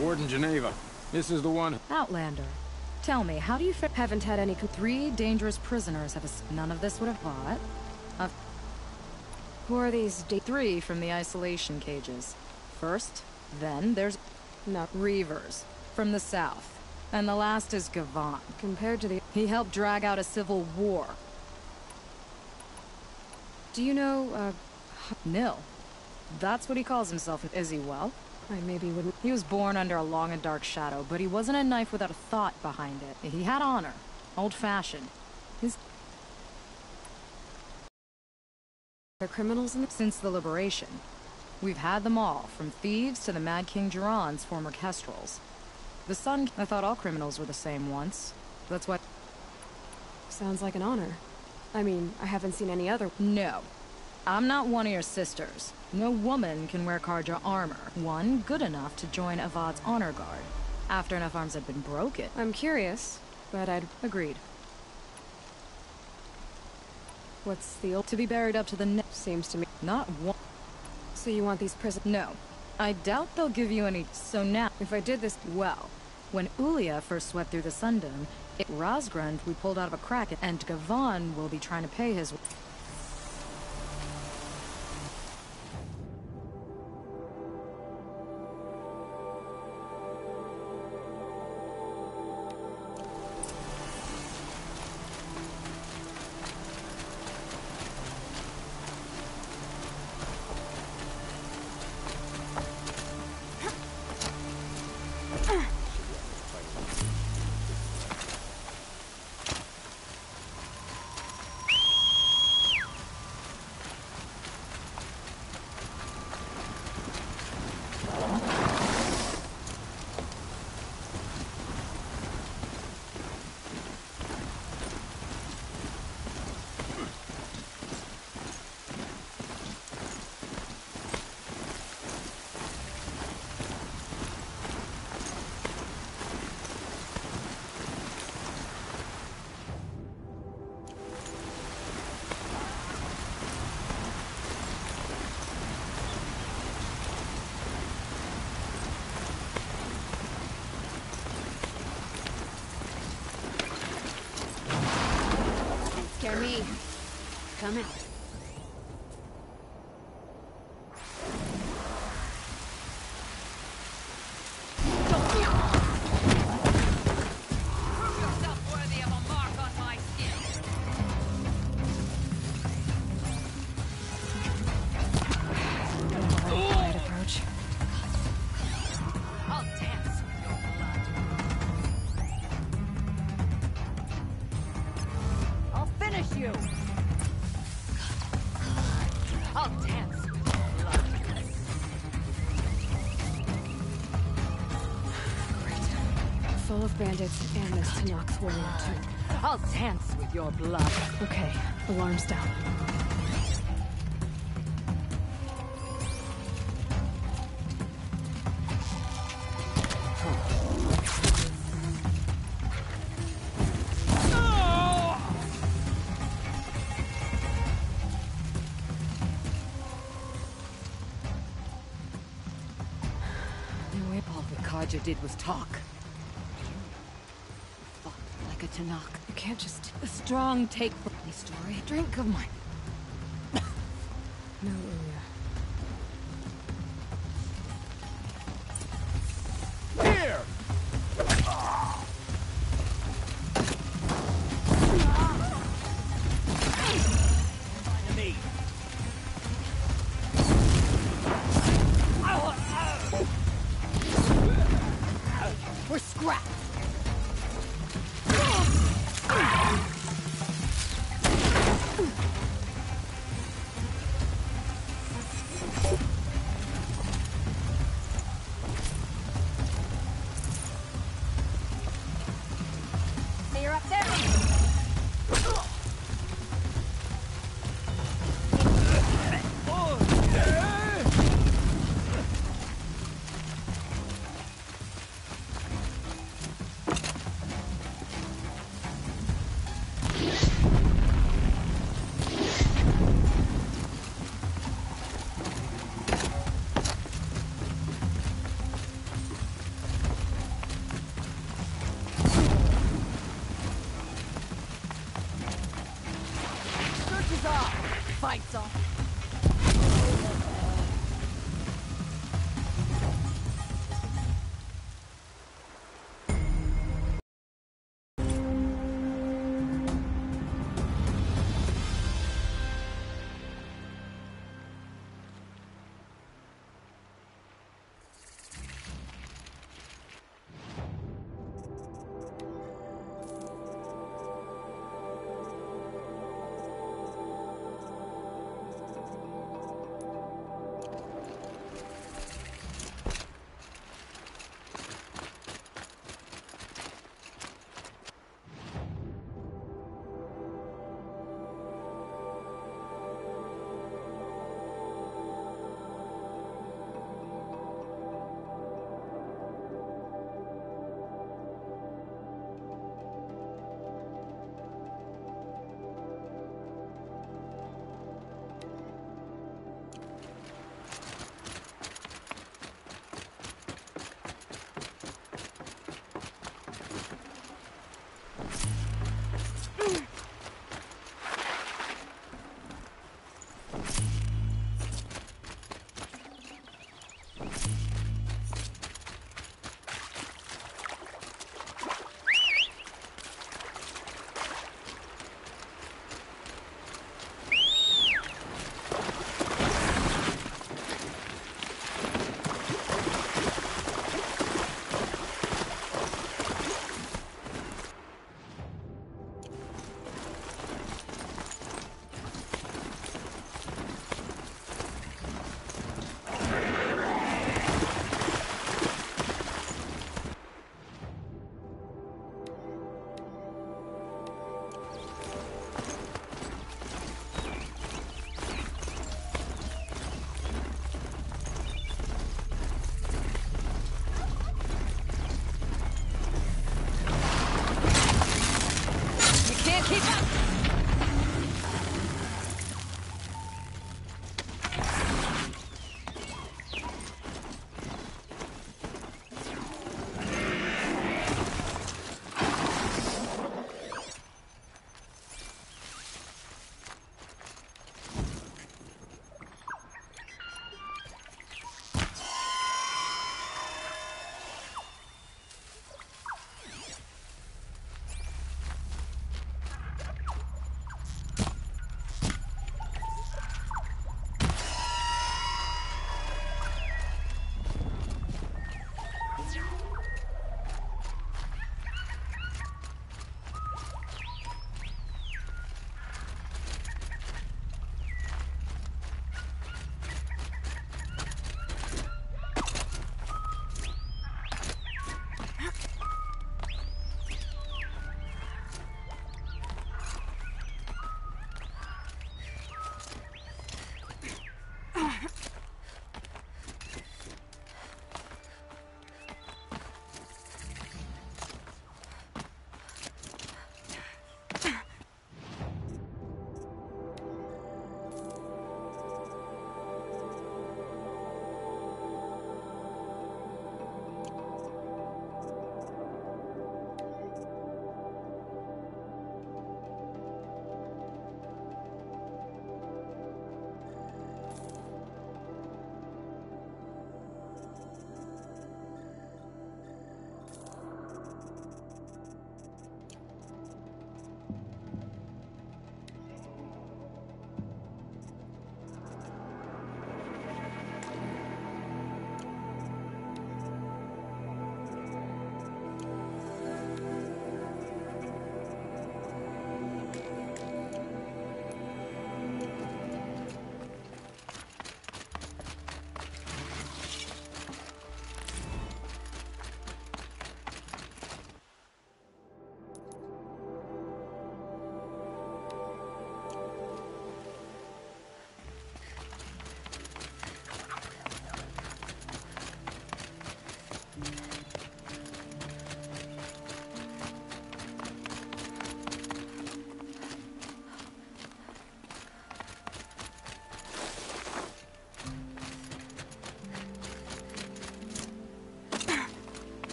Warden Geneva. This is the one... Outlander. Tell me, how do you haven't had any... 3 dangerous prisoners have none of this would have bought. Who are these 3 from the isolation cages? First, then there's... Reavers. From the south. And the last is Gavant. Compared to the... He helped drag out a civil war. Do you know, Nil? That's what he calls himself. Is he well? I maybe wouldn't... He was born under a long and dark shadow, but he wasn't a knife without a thought behind it. He had honor. Old-fashioned. His... They're criminals since the liberation. We've had them all, from thieves to the Mad King Jiran's former kestrels. The Sun... I thought all criminals were the same once. That's what... Sounds like an honor. I mean, I haven't seen any other... No. I'm not one of your sisters. No woman can wear Karja armor. One good enough to join Avad's honor guard. After enough arms had been broken. I'm curious, but I'd... Agreed. What's the... To be buried up to the neck, seems to me. Not one... So you want these prisoners? No. I doubt they'll give you any... So now, if I did this... Well, when Ulia first swept through the Sundom, Razgrund we pulled out of a crack, and Gavan will be trying to pay his... Me. Come out. Full of bandits and this Tanakh warrior too. I'll dance with your blood. Okay, alarm's down. All the Karja did was talk. A Tanakh. You can't just... A strong take for me story. A drink of mine. No, Ulia. Here! Me. We're scrapped. fight's on.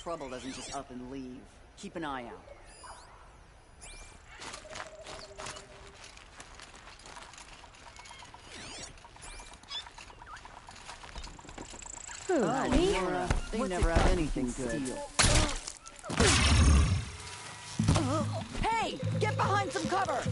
trouble doesn't just up and leave. Keep an eye out. Laura, they never have anything good. Hey! Get behind some cover!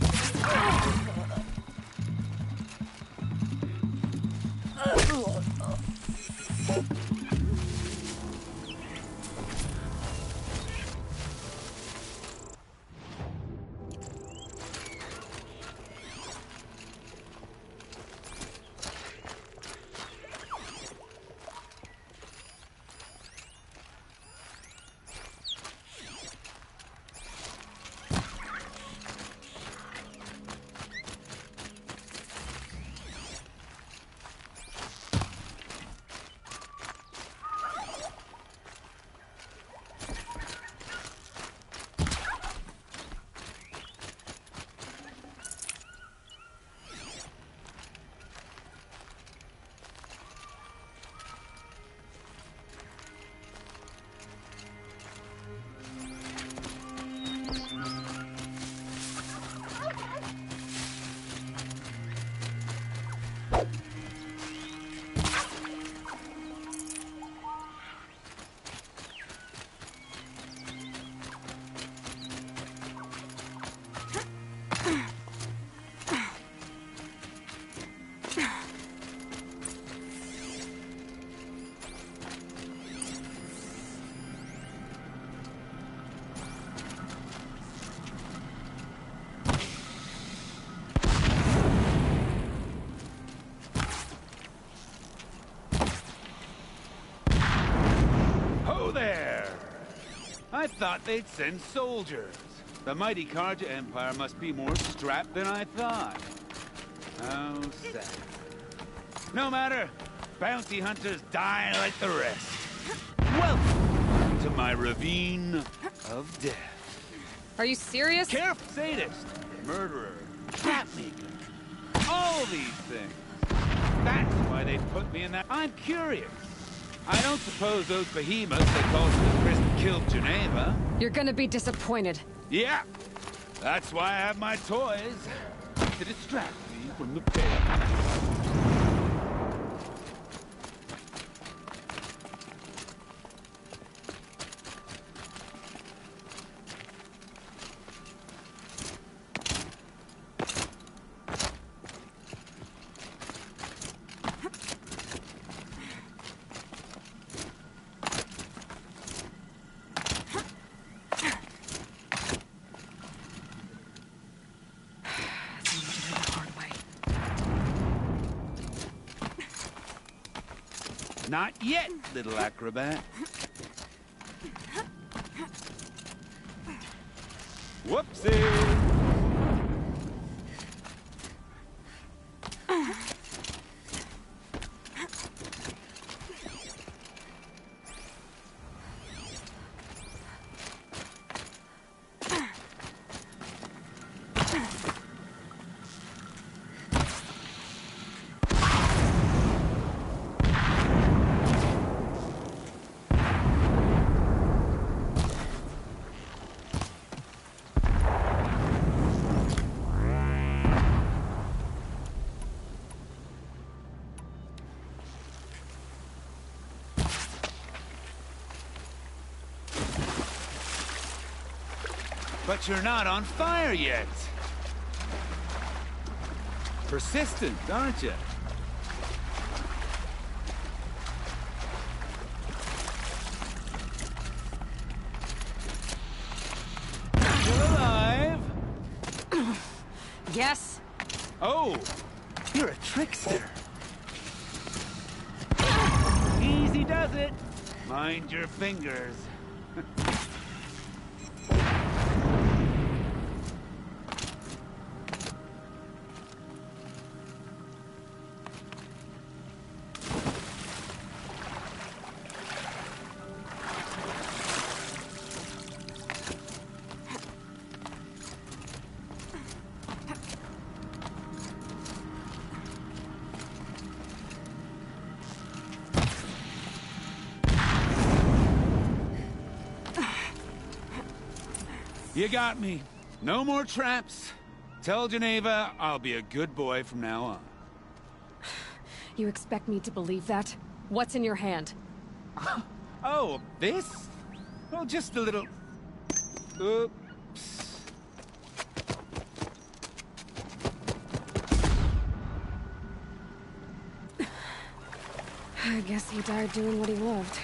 I thought they'd send soldiers. The mighty Karja Empire must be more strapped than I thought. How sad. No matter. Bounty hunters die like the rest. Welcome to my ravine of death. Are you serious? Careful sadist, murderer, trapmaker, all these things. That's why they put me in that. I'm curious. I don't suppose those behemoths they called to the prison killed Geneva. You're gonna be disappointed. Yeah, that's why I have my toys. To distract me from the pain. Not yet, little acrobat. Whoopsie! But you're not on fire yet. Persistent, aren't you? You're alive. Yes? Oh, you're a trickster. Easy does it. Mind your fingers. You got me. No more traps. Tell Geneva I'll be a good boy from now on. You expect me to believe that? What's in your hand? Oh, this? Well, just a little... Oops. I guess he died doing what he loved.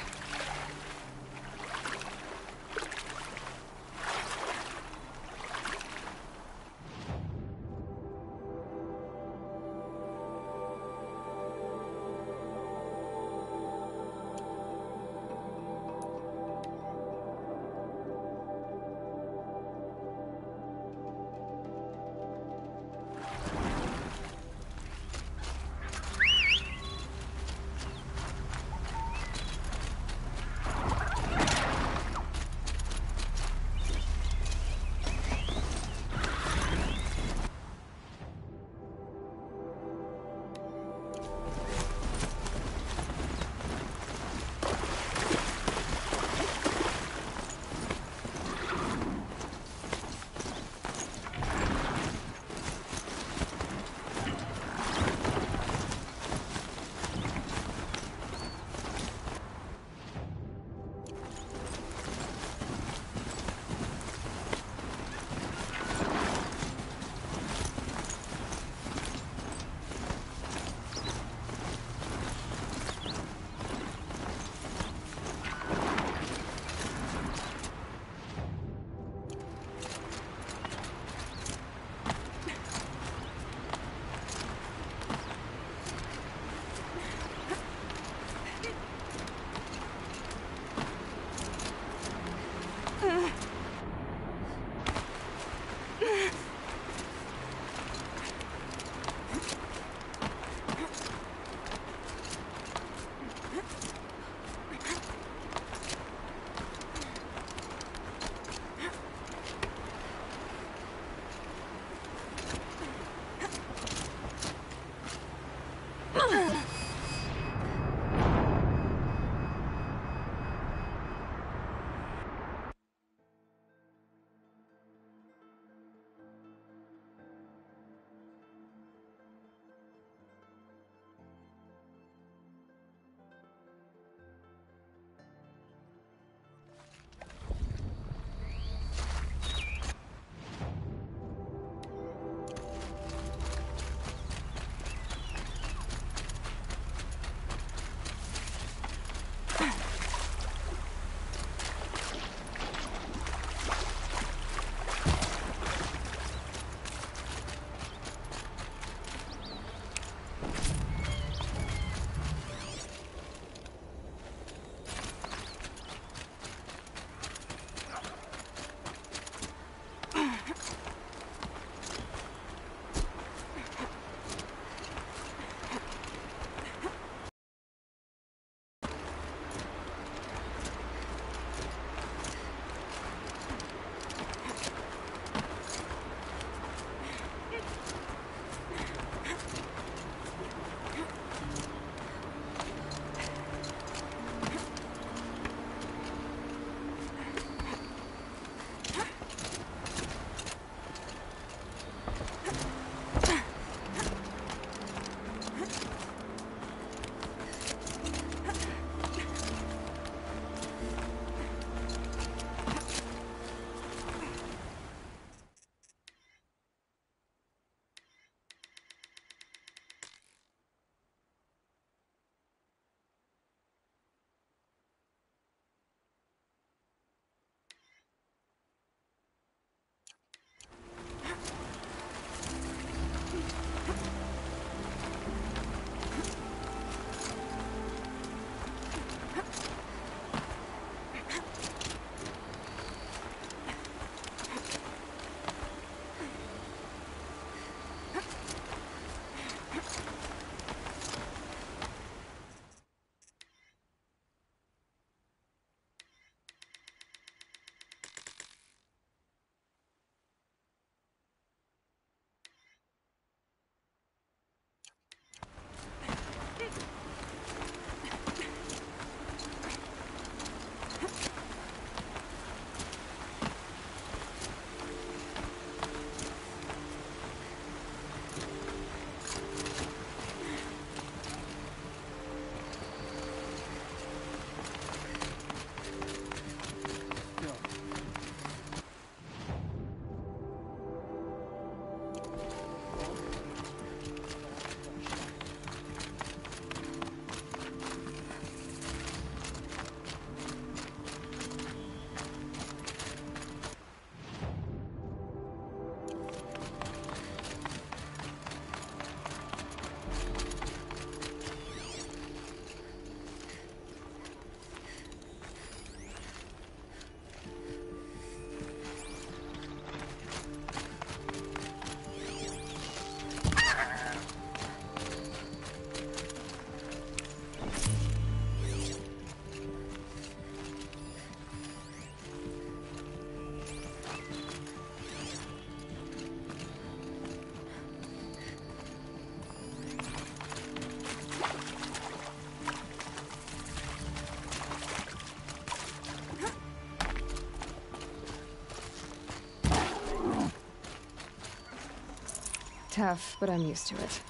tough, but I'm used to it.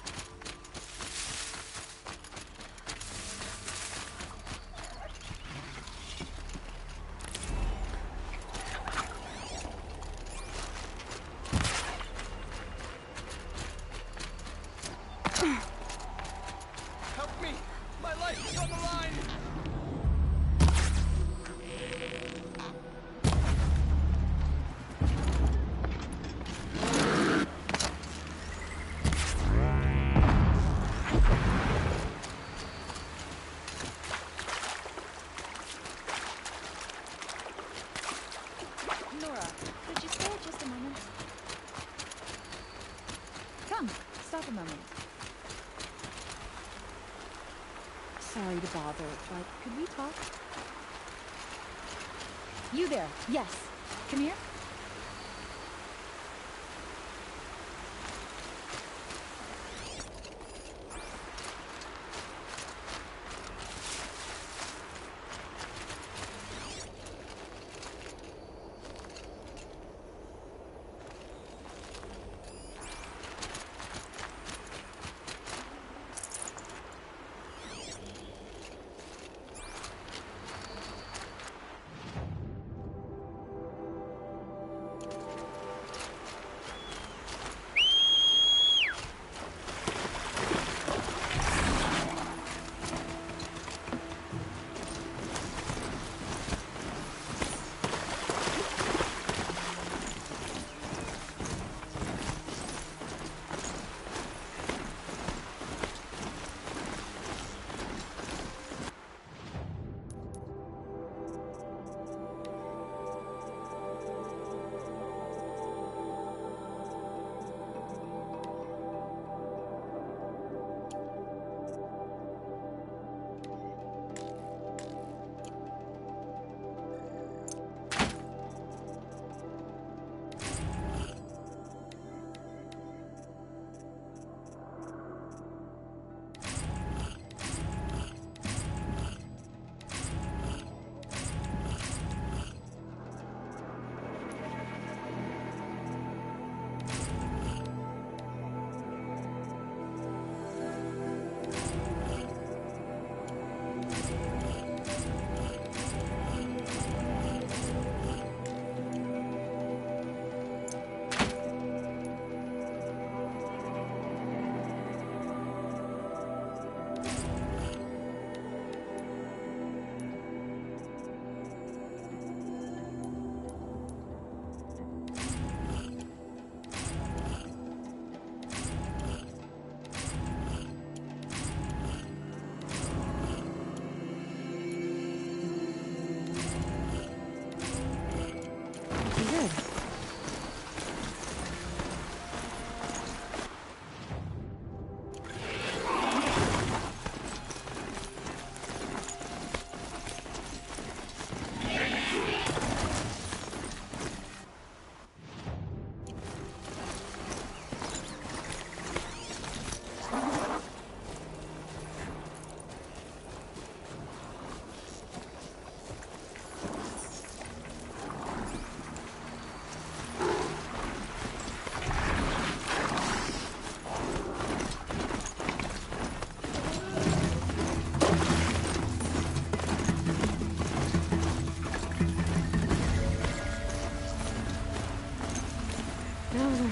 Help me! My life is on the line! Nora, could you stay just a moment? Come, stop a moment. Sorry to bother, but could we talk? You there, yes. Come here.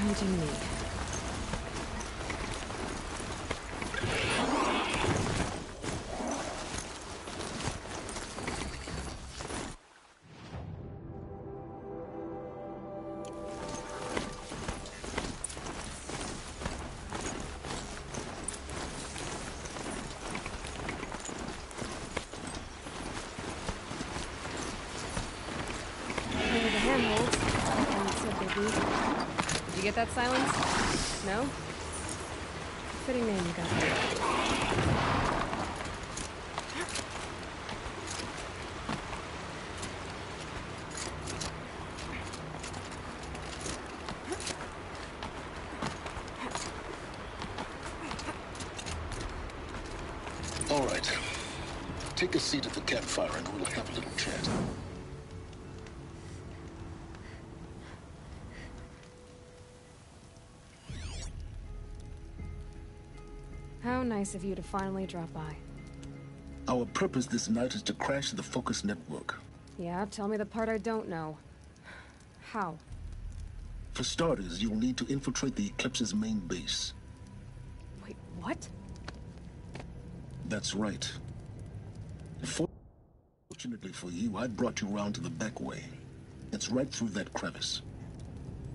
hunting me. Did you get that silence? No? Fitting name you got there. All right. Take a seat at the campfire and we'll have a little chat. nice of you to finally drop by. Our purpose this night is to crash the Focus network. Yeah, tell me the part I don't know. How? For starters, you'll need to infiltrate the Eclipse's main base. Wait, what? That's right. Fortunately for you, I brought you round to the back way. It's right through that crevice.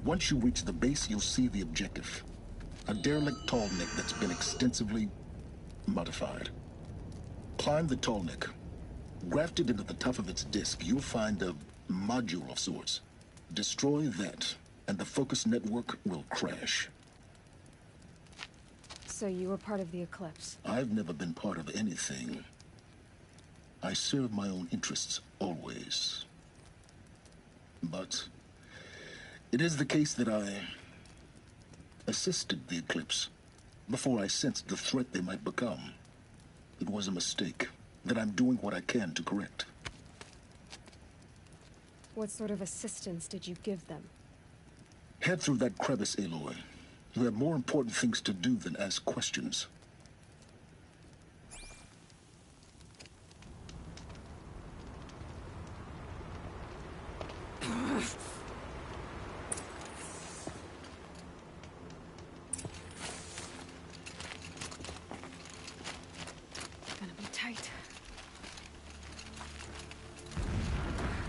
Once you reach the base, you'll see the objective. A derelict tall neck that's been extensively modified. Climb the tall neck. Grafted into the top of its disk, you'll find a module of sorts. Destroy that, and the Focus network will crash. So you were part of the Eclipse? I've never been part of anything. I serve my own interests, always. But it is the case that I assisted the Eclipse before I sensed the threat they might become. It was a mistake that I'm doing what I can to correct. What sort of assistance did you give them? Head through that crevice, Aloy. You have more important things to do than ask questions. Gonna be tight.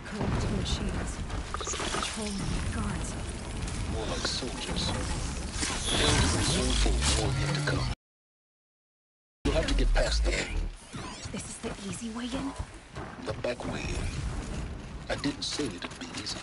Corrupted machines. Patrolling the guards. More like soldiers. Held in reserve for war yet to come. You'll have to get past them. This is the easy way in? The back way in. I didn't say it'd be easy.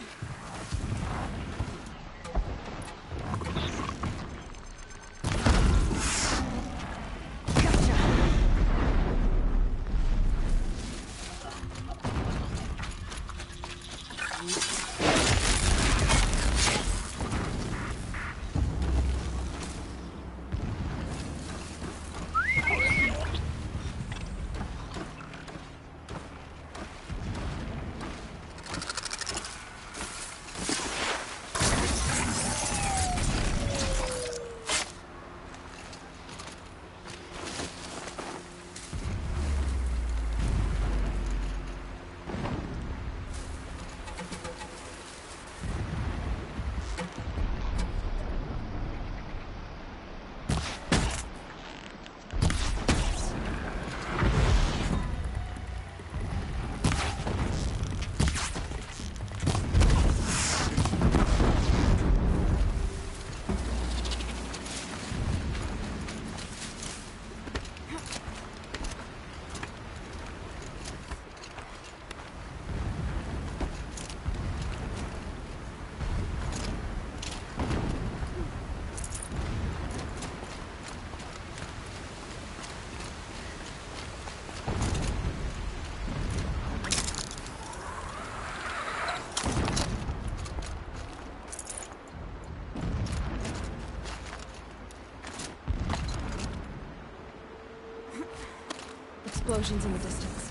Explosions in the distance.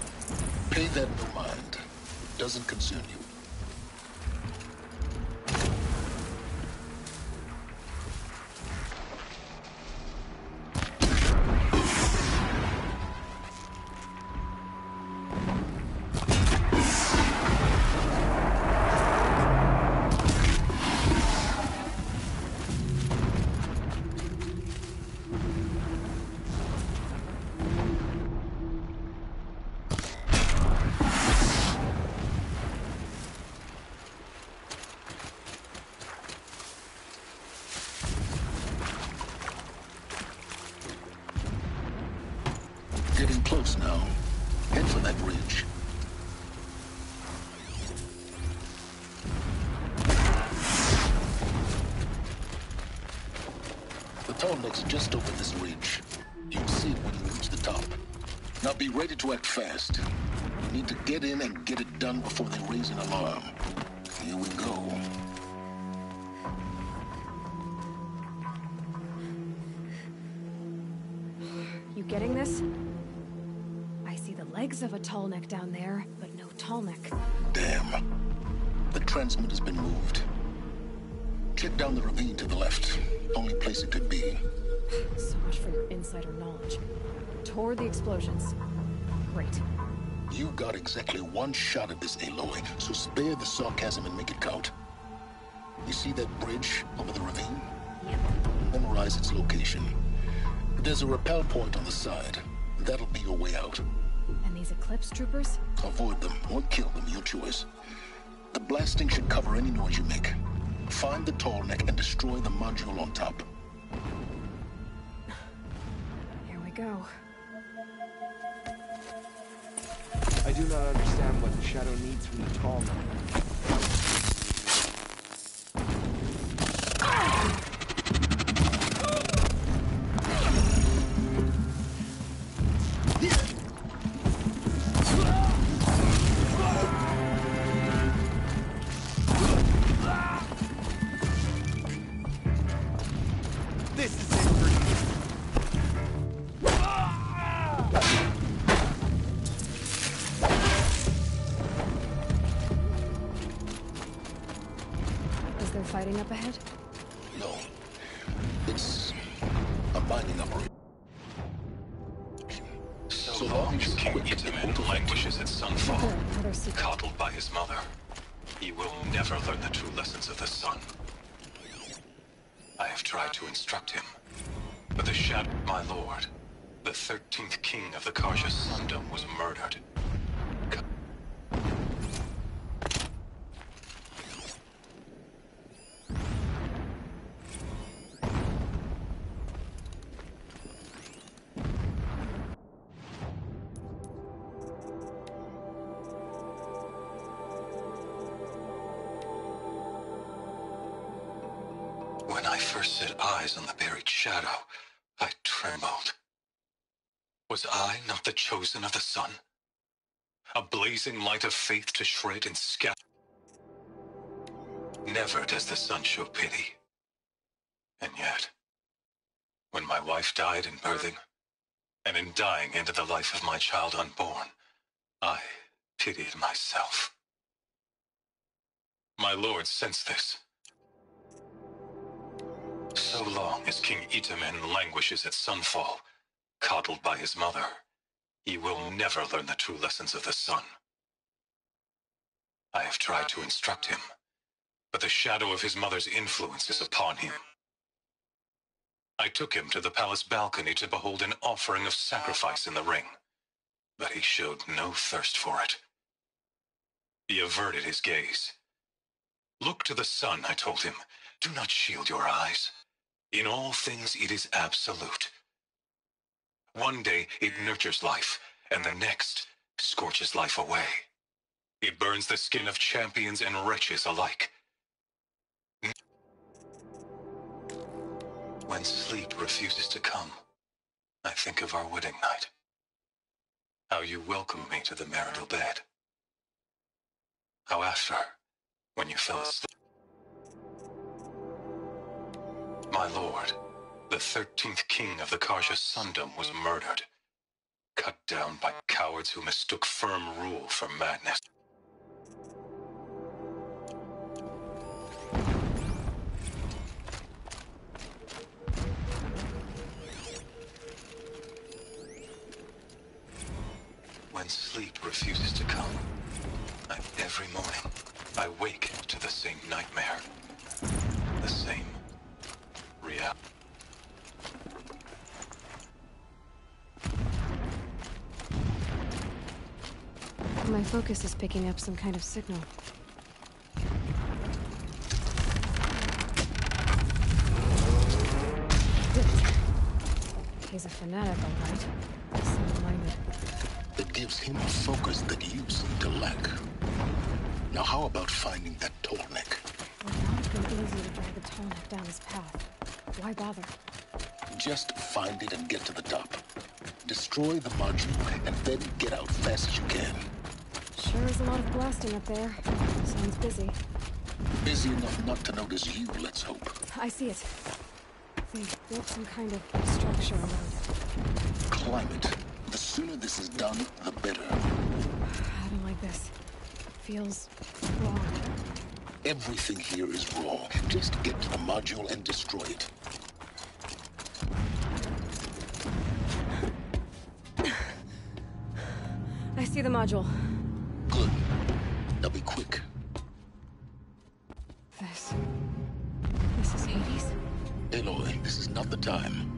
Pay that no mind. Doesn't concern you. Getting close now. Head for that ridge. The tall neck's just over this ridge. You'll see it when you reach the top. Now be ready to act fast. You need to get in and get it done before they raise an alarm. Here we go. You getting this? I see the legs of a tall neck down there, but no tall neck. Damn. The transmitter's been moved. Check down the ravine to the left. Only place it could be. So much for your insider knowledge. Toward the explosions. Great. You got exactly one shot at this, Aloy, so spare the sarcasm and make it count. You see that bridge over the ravine? Yep. Memorize its location. There's a rappel point on the side. That'll be your way out. And these Eclipse troopers? Avoid them or kill them, your choice. The blasting should cover any noise you make. Find the tall neck and destroy the module on top. Here we go. I do not understand what the Shadow needs from the tall neck. This is it for you. Is there fighting up ahead? No. It's a mining operation. So long as King Itamen languishes at sunfall, Another secret. coddled by his mother, he will never learn the true lessons of the sun. I have tried to instruct him, but the shadow, my lord, the 13th king of the Karja Sundom, was murdered. When I first set eyes on the buried shadow, I trembled. Was I not the chosen of the sun? A blazing light of faith to shred and scatter. Never does the sun show pity. And yet, when my wife died in birthing, and in dying ended the life of my child unborn, I pitied myself. My lord sensed this. So long as King Itamen languishes at sunfall, coddled by his mother, he will never learn the true lessons of the sun. I have tried to instruct him, but the shadow of his mother's influence is upon him. I took him to the palace balcony to behold an offering of sacrifice in the ring, but he showed no thirst for it. He averted his gaze. Look to the sun, I told him. Do not shield your eyes. In all things it is absolute. One day it nurtures life, and the next scorches life away. It burns the skin of champions and wretches alike. When sleep refuses to come, I think of our wedding night. How you welcomed me to the marital bed. How after, when you fell asleep. My lord, the 13th king of the Karja Sundom, was murdered, cut down by cowards who mistook firm rule for madness. When sleep refuses to come, every morning, I wake to the same nightmare, the same reality. My focus is picking up some kind of signal. He's a fanatic, all right. Single-minded. It gives him a focus that you seem to lack. Now how about finding that tall neck? It would not have been easy to drag the tall neck down his path. Why bother? Just find it and get to the top. Destroy the module and then get out fast as you can. Sure is a lot of blasting up there. Sounds busy. Busy enough not to notice you, let's hope. I see it. They built some kind of structure around it. Climb it. The sooner this is done, the better. I don't like this. Feels wrong. Everything here is wrong. Just get to the module and destroy it. see the module. Good. Now be quick. This is Hades? Aloy, this is not the time.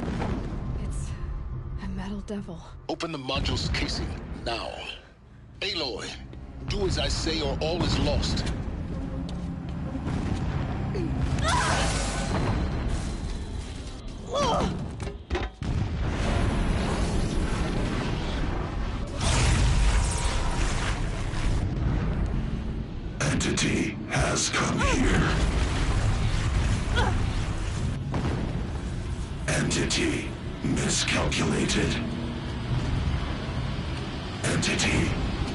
It's a metal devil. Open the module's casing, now. Aloy, do as I say or all is lost. Entity has come here. Entity miscalculated. Entity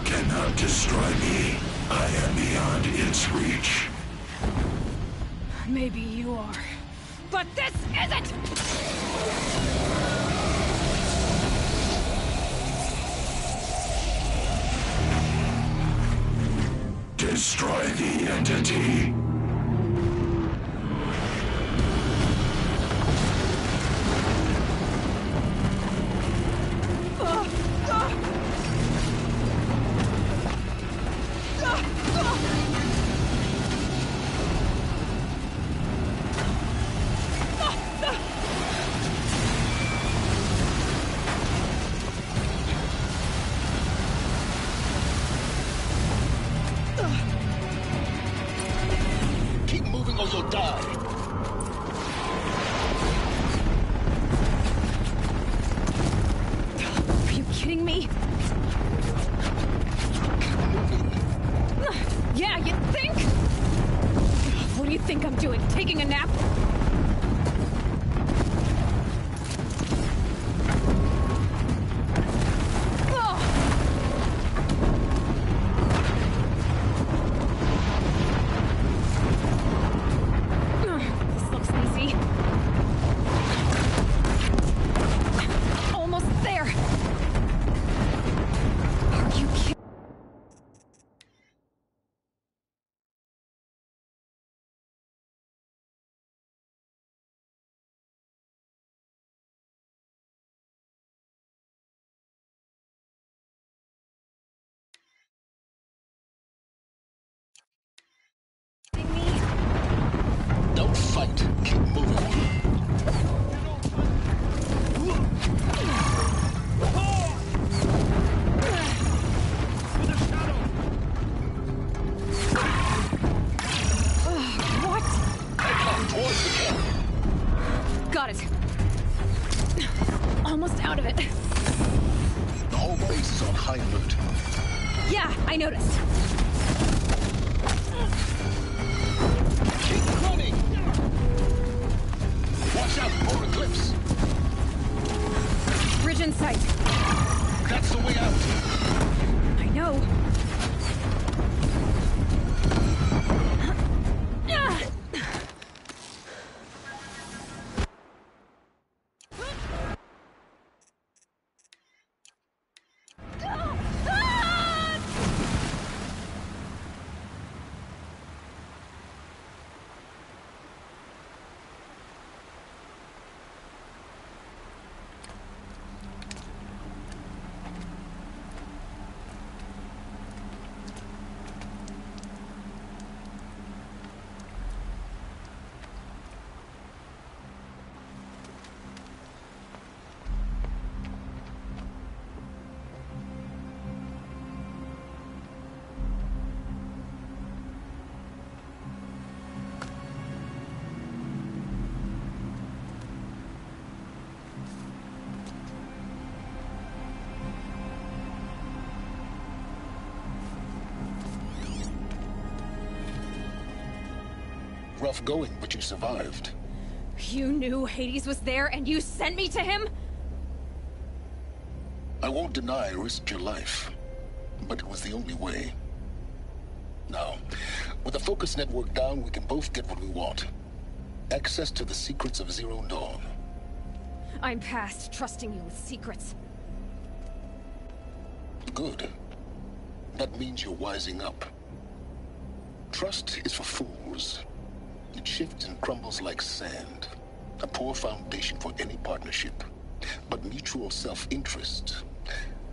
cannot destroy me. I am beyond its reach. Maybe you are. But this isn't! Destroy the entity. Keep moving or you'll die. Are you kidding me? Yeah, you think? What do you think I'm doing? Taking a nap? This looks easy. Almost there. Are you kidding? Don't fight. Keep moving. What? Headcom towards the camp. Got it. Almost out of it. The whole base is on high alert. Yeah, I noticed. Keep running! Watch out for Eclipse! Bridge in sight. That's the way out! I know. Rough going, but you survived. You knew Hades was there and you sent me to him? I won't deny I risked your life, but it was the only way. Now, with the focus network down, we can both get what we want. Access to the secrets of Zero Dawn. I'm past trusting you with secrets. Good. That means you're wising up. Trust is for fools. It shifts and crumbles like sand. A poor foundation for any partnership. But mutual self-interest,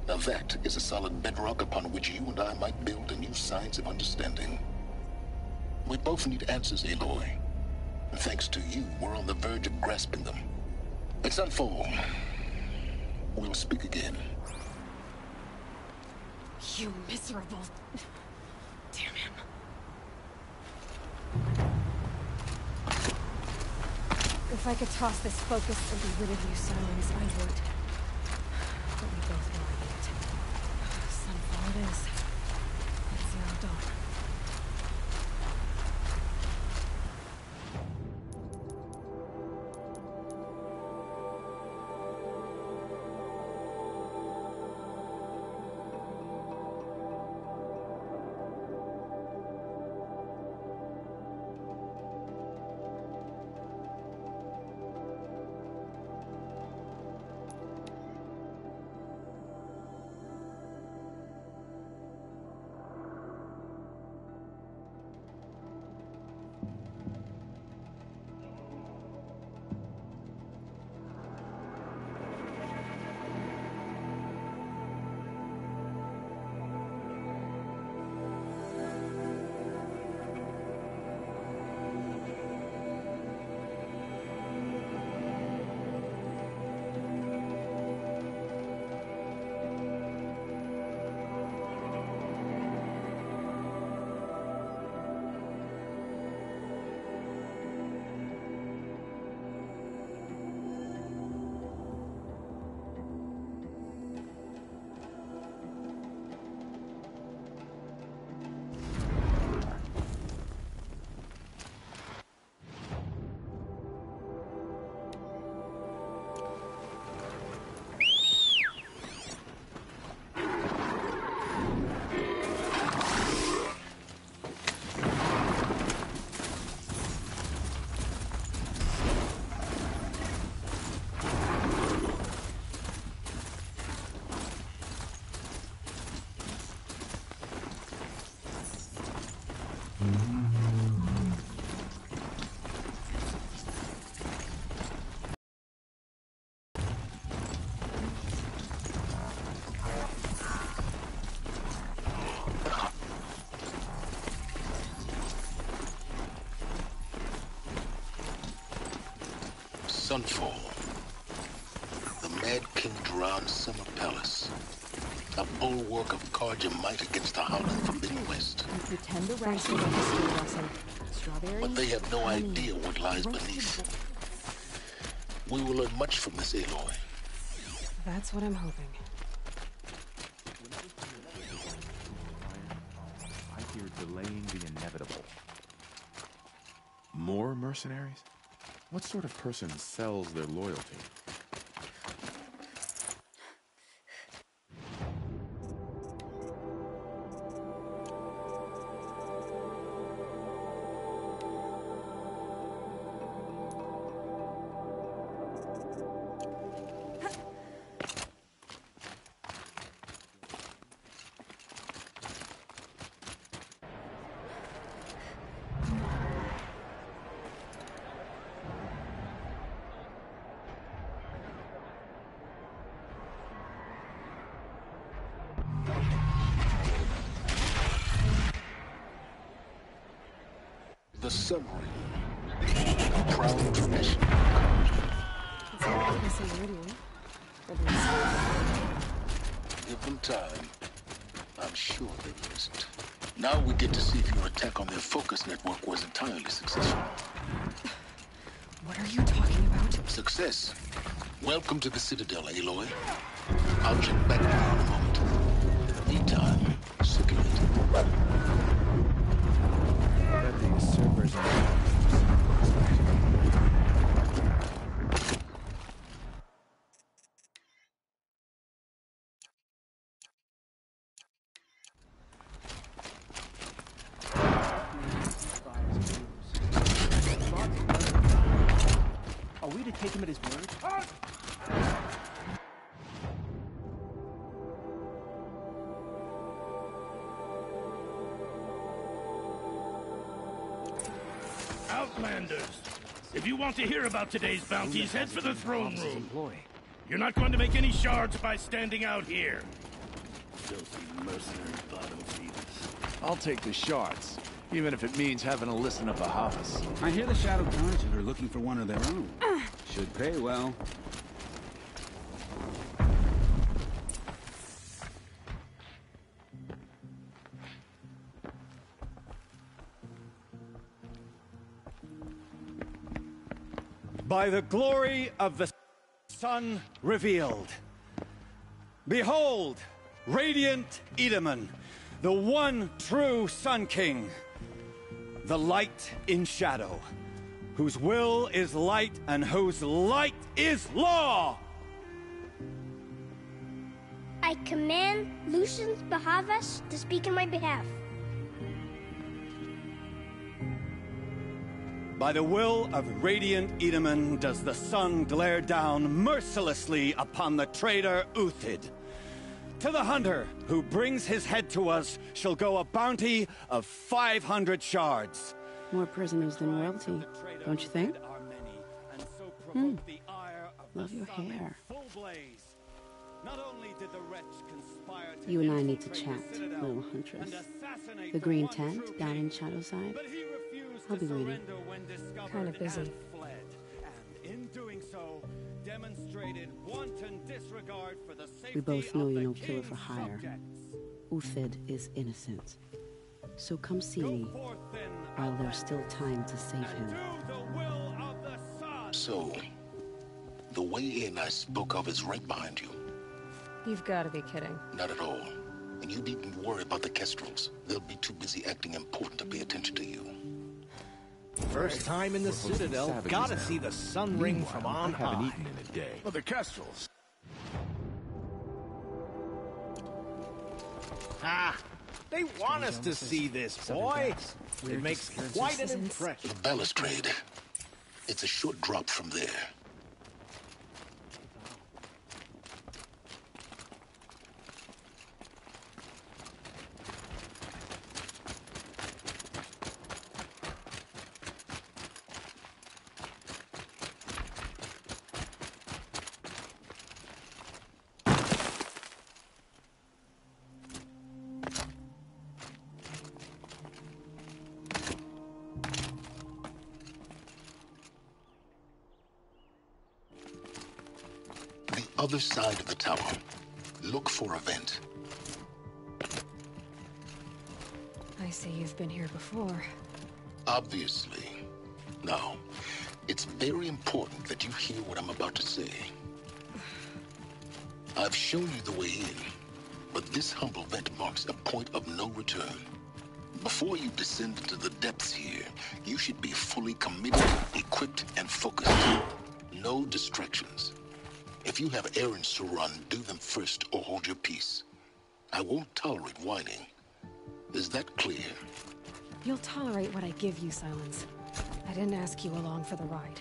Now that is a solid bedrock upon which you and I might build a new science of understanding. We both need answers, Aloy. And thanks to you, we're on the verge of grasping them. It's Sunfall. We'll speak again. You miserable... Damn him. If I could toss this focus and be rid of you, Sirens, I would. But we both know I need it. Sunfall it is. At Zero Dawn. Sunfall. The Mad King Duran's summer palace. A bulwark of Karja might against the Howling Forbidden West. You pretend to rest with a history lesson. Strawberries? But they have no idea what lies beneath. We will learn much from this, Aloy. That's what I'm hoping. I hear delaying the inevitable. More mercenaries? What sort of person sells their loyalty? The summary. A proud tradition. It's not like this Iridium. Give them time. I'm sure they missed. Now we get to see if your attack on their focus network was entirely successful. What are you talking about? Success. Welcome to the Citadel, Aloy. I'll check back with you in a moment. Meantime, circulate. That these servers are... Are we to take him at his word? Outlanders! If you want to hear about today's bounties, head for the throne room. You're not going to make any shards by standing out here. filthy mercenary bottom feeders. I'll take the shards, even if it means having to listen to Bahavas. I hear the Shadow Carja are looking for one of their own. Should pay well. By the glory of the sun revealed. Behold, radiant Edaman, the one true Sun King, the light in shadow, whose will is light and whose light is law! I command Lucius Bahavas to speak in my behalf. By the will of radiant Edaman does the sun glare down mercilessly upon the traitor Uthid. To the hunter who brings his head to us shall go a bounty of 500 shards. More prisoners than royalty, don't you think? Love your hair. You and I need to chat, little huntress. The green tent down in Shadowside. I'll be waiting. Kind of busy. We both know you're no killer for hire. Uthid is innocent. So come see me while there's still time to save him. So, the way in I spoke of is right behind you. You've got to be kidding. Not at all. And you needn't worry about the Kestrels. They'll be too busy acting important to pay attention to you. First time in the Citadel, gotta see the sun ring from on high. Haven't eaten in a day. Well, the Kestrels. Ah, they want us to see this, boy. It makes quite an impression. The balustrade. It's a short drop from there. Other side of the tower. Look for a vent. I see you've been here before. Obviously. Now, it's very important that you hear what I'm about to say. I've shown you the way in, but this humble vent marks a point of no return. Before you descend into the depths here, you should be fully committed, equipped, and focused. No distractions. If you have errands to run, do them first or hold your peace. I won't tolerate whining. Is that clear? You'll tolerate what I give you, Silence. I didn't ask you along for the ride.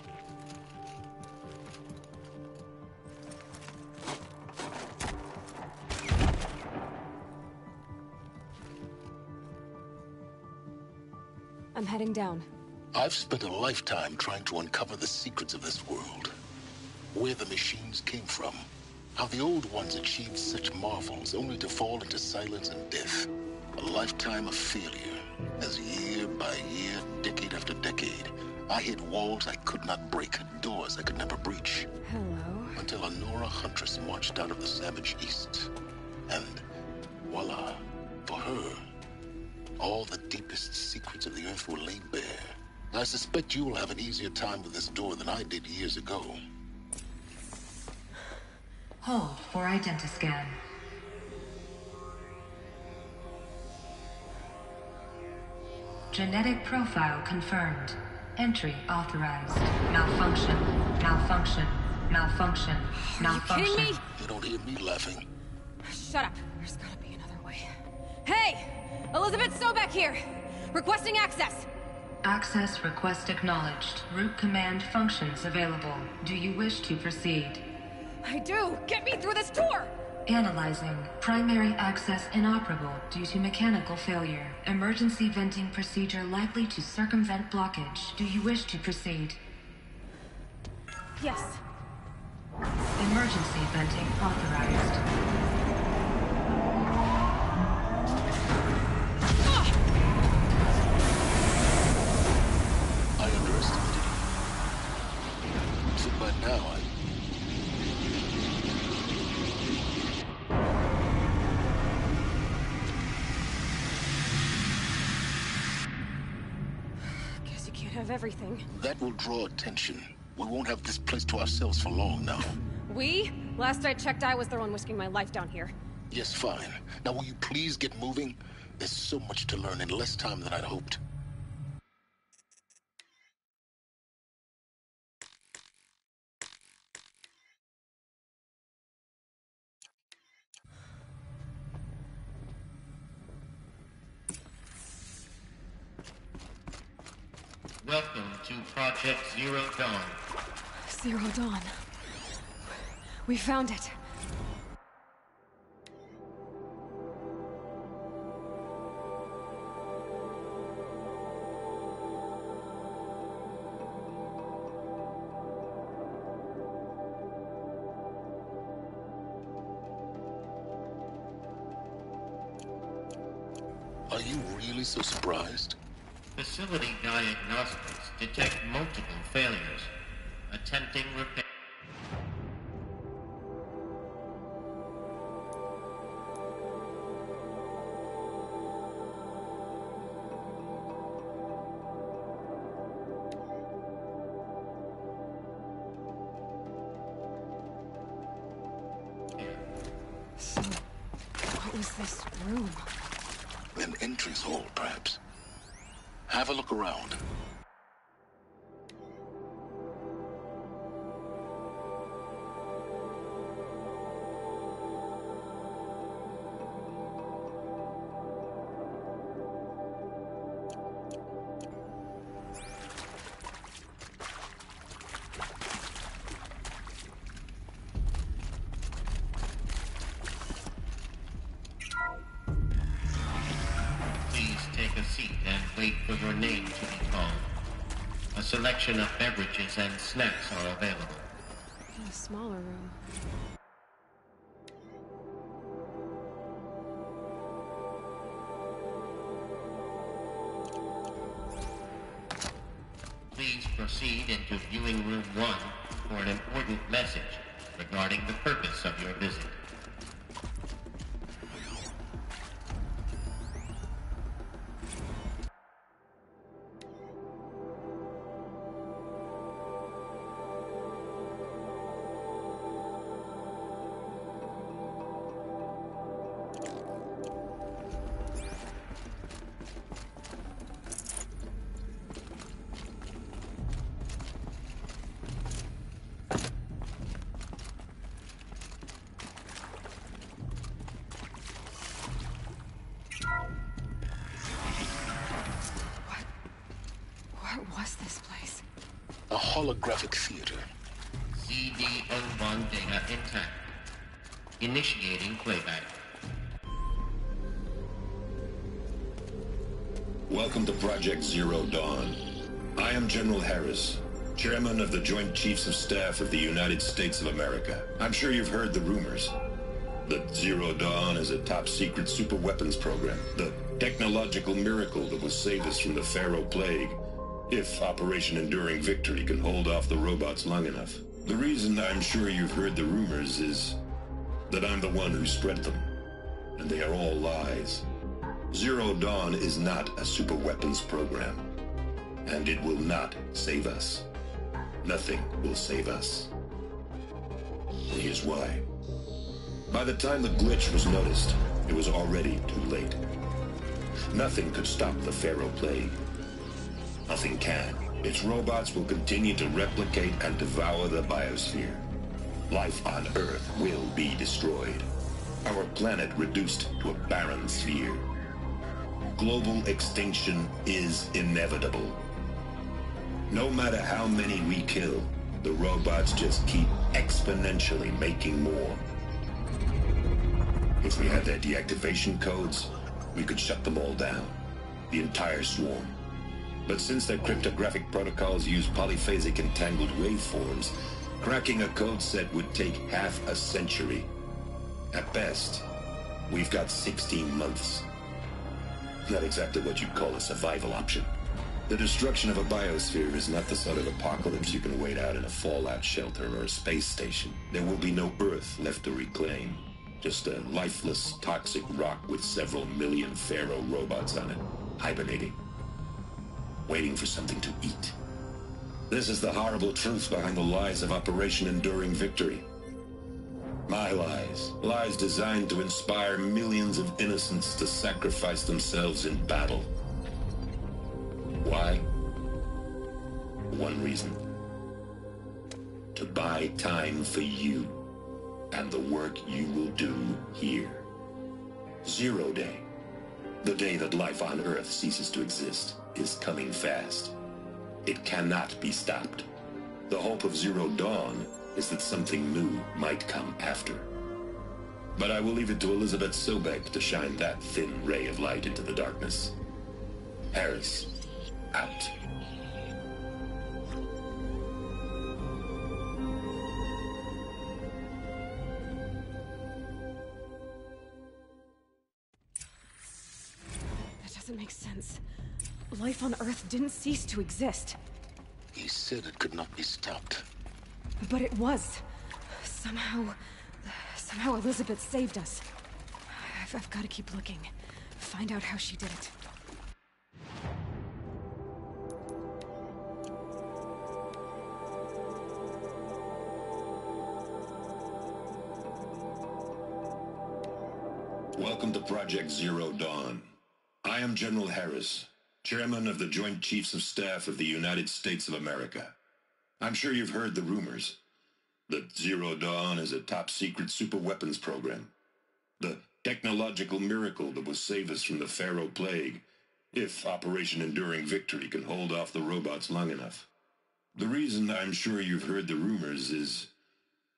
I'm heading down. I've spent a lifetime trying to uncover the secrets of this world. Where the machines came from. How the old ones achieved such marvels only to fall into silence and death. A lifetime of failure. As year by year, decade after decade, I hit walls I could not break, doors I could never breach. Hello. Until a Nora huntress marched out of the savage east. And voila, for her, all the deepest secrets of the earth were laid bare. I suspect you will have an easier time with this door than I did years ago. Hold for identiscan. Genetic profile confirmed. Entry authorized. Malfunction. Malfunction. Malfunction. Malfunction. Are you kidding me? You don't hear me laughing. Shut up. There's gotta be another way. Hey! Elizabeth Sobeck here! Requesting access! Access request acknowledged. Root command functions available. Do you wish to proceed? I do! Get me through this tour! Analyzing. Primary access inoperable due to mechanical failure. Emergency venting procedure likely to circumvent blockage. Do you wish to proceed? Yes. Emergency venting authorized. Can't have everything. That will draw attention. We won't have this place to ourselves for long now. We? Last I checked, I was the one risking my life down here. Yes, fine. Now will you please get moving? There's so much to learn in less time than I'd hoped. Welcome to Project Zero Dawn. Zero Dawn. We found it. Are you really so surprised? Facility diagnostics detect multiple failures. Attempting repair. So, what was this room? An entrance hall, perhaps. Have a look around. Take a seat and wait for your name to be called. A selection of beverages and snacks are available. In a smaller room. Please proceed into viewing room 1 for an important message regarding the purpose of your visit. What was this place? A holographic theater. CD01 data intact. Initiating playback. Welcome to Project Zero Dawn. I am General Harris, Chairman of the Joint Chiefs of Staff of the United States of America. I'm sure you've heard the rumors that Zero Dawn is a top-secret super-weapons program, the technological miracle that will save us from the Pharaoh Plague, if Operation Enduring Victory can hold off the robots long enough. The reason I'm sure you've heard the rumors is that I'm the one who spread them, and they are all lies. Zero Dawn is not a super-weapons program, and it will not save us. Nothing will save us. And here's why. By the time the glitch was noticed, it was already too late. Nothing could stop the Pharaoh Plague. Nothing can. Its robots will continue to replicate and devour the biosphere. Life on Earth will be destroyed. Our planet reduced to a barren sphere. Global extinction is inevitable. No matter how many we kill, the robots just keep exponentially making more. If we had their deactivation codes, we could shut them all down. The entire swarm. But since their cryptographic protocols use polyphasic entangled waveforms, cracking a code set would take half a century. At best, we've got 16 months. Not exactly what you'd call a survival option. The destruction of a biosphere is not the sort of apocalypse you can wait out in a fallout shelter or a space station. There will be no Earth left to reclaim. Just a lifeless, toxic rock with several million Pharaoh robots on it, hibernating. waiting for something to eat. This is the horrible truth behind the lies of Operation Enduring Victory. My lies. Lies designed to inspire millions of innocents to sacrifice themselves in battle. Why? One reason. To buy time for you and the work you will do here. 0 Day, the day that life on Earth ceases to exist, is coming fast. It cannot be stopped. The hope of Zero Dawn is that something new might come after. But I will leave it to Elizabeth Sobek to shine that thin ray of light into the darkness. Harris, out. That doesn't make sense. Life on Earth didn't cease to exist. He said it could not be stopped. But it was. Somehow Elizabeth saved us. I've got to keep looking. Find out how she did it. Welcome to Project Zero Dawn. I am General Harris, Chairman of the Joint Chiefs of Staff of the United States of America. I'm sure you've heard the rumors that Zero Dawn is a top-secret superweapons program. The technological miracle that will save us from the Pharaoh Plague, if Operation Enduring Victory can hold off the robots long enough. The reason I'm sure you've heard the rumors is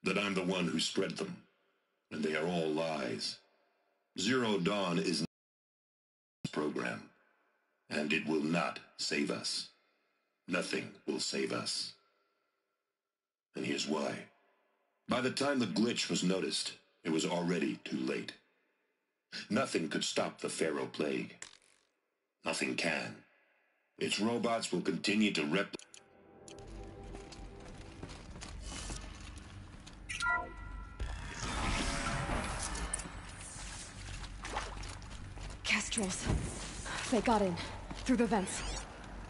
that I'm the one who spread them, and they are all lies. Zero Dawn is not a program, and it will not save us. Nothing will save us. And here's why. By the time the glitch was noticed, it was already too late. Nothing could stop the Pharaoh Plague. Nothing can. Its robots will continue to replicate. Kestrels. They got in. Through the vents.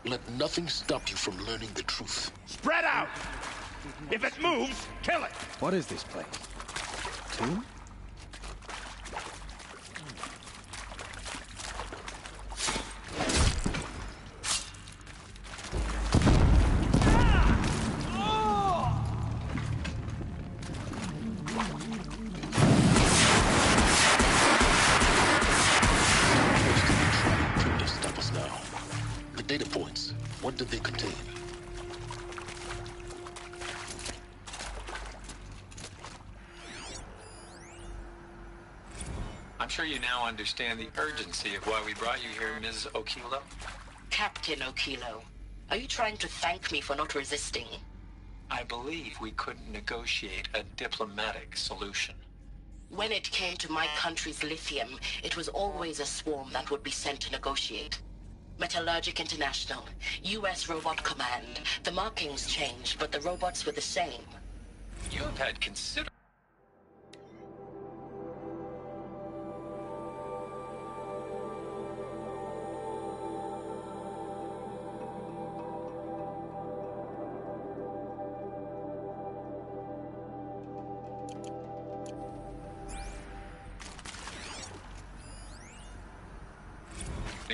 Let nothing stop you from learning the truth. Spread out! If it moves, kill it! What is this place? Tomb? Stop us now. The data points, what did they contain? I'm sure you now understand the urgency of why we brought you here, Ms. Okilo. Captain Okilo, are you trying to thank me for not resisting? I believe we couldn't negotiate a diplomatic solution. When it came to my country's lithium, it was always a swarm that would be sent to negotiate. Metallurgic International, U.S. Robot Command. The markings changed, but the robots were the same. You have had considerable...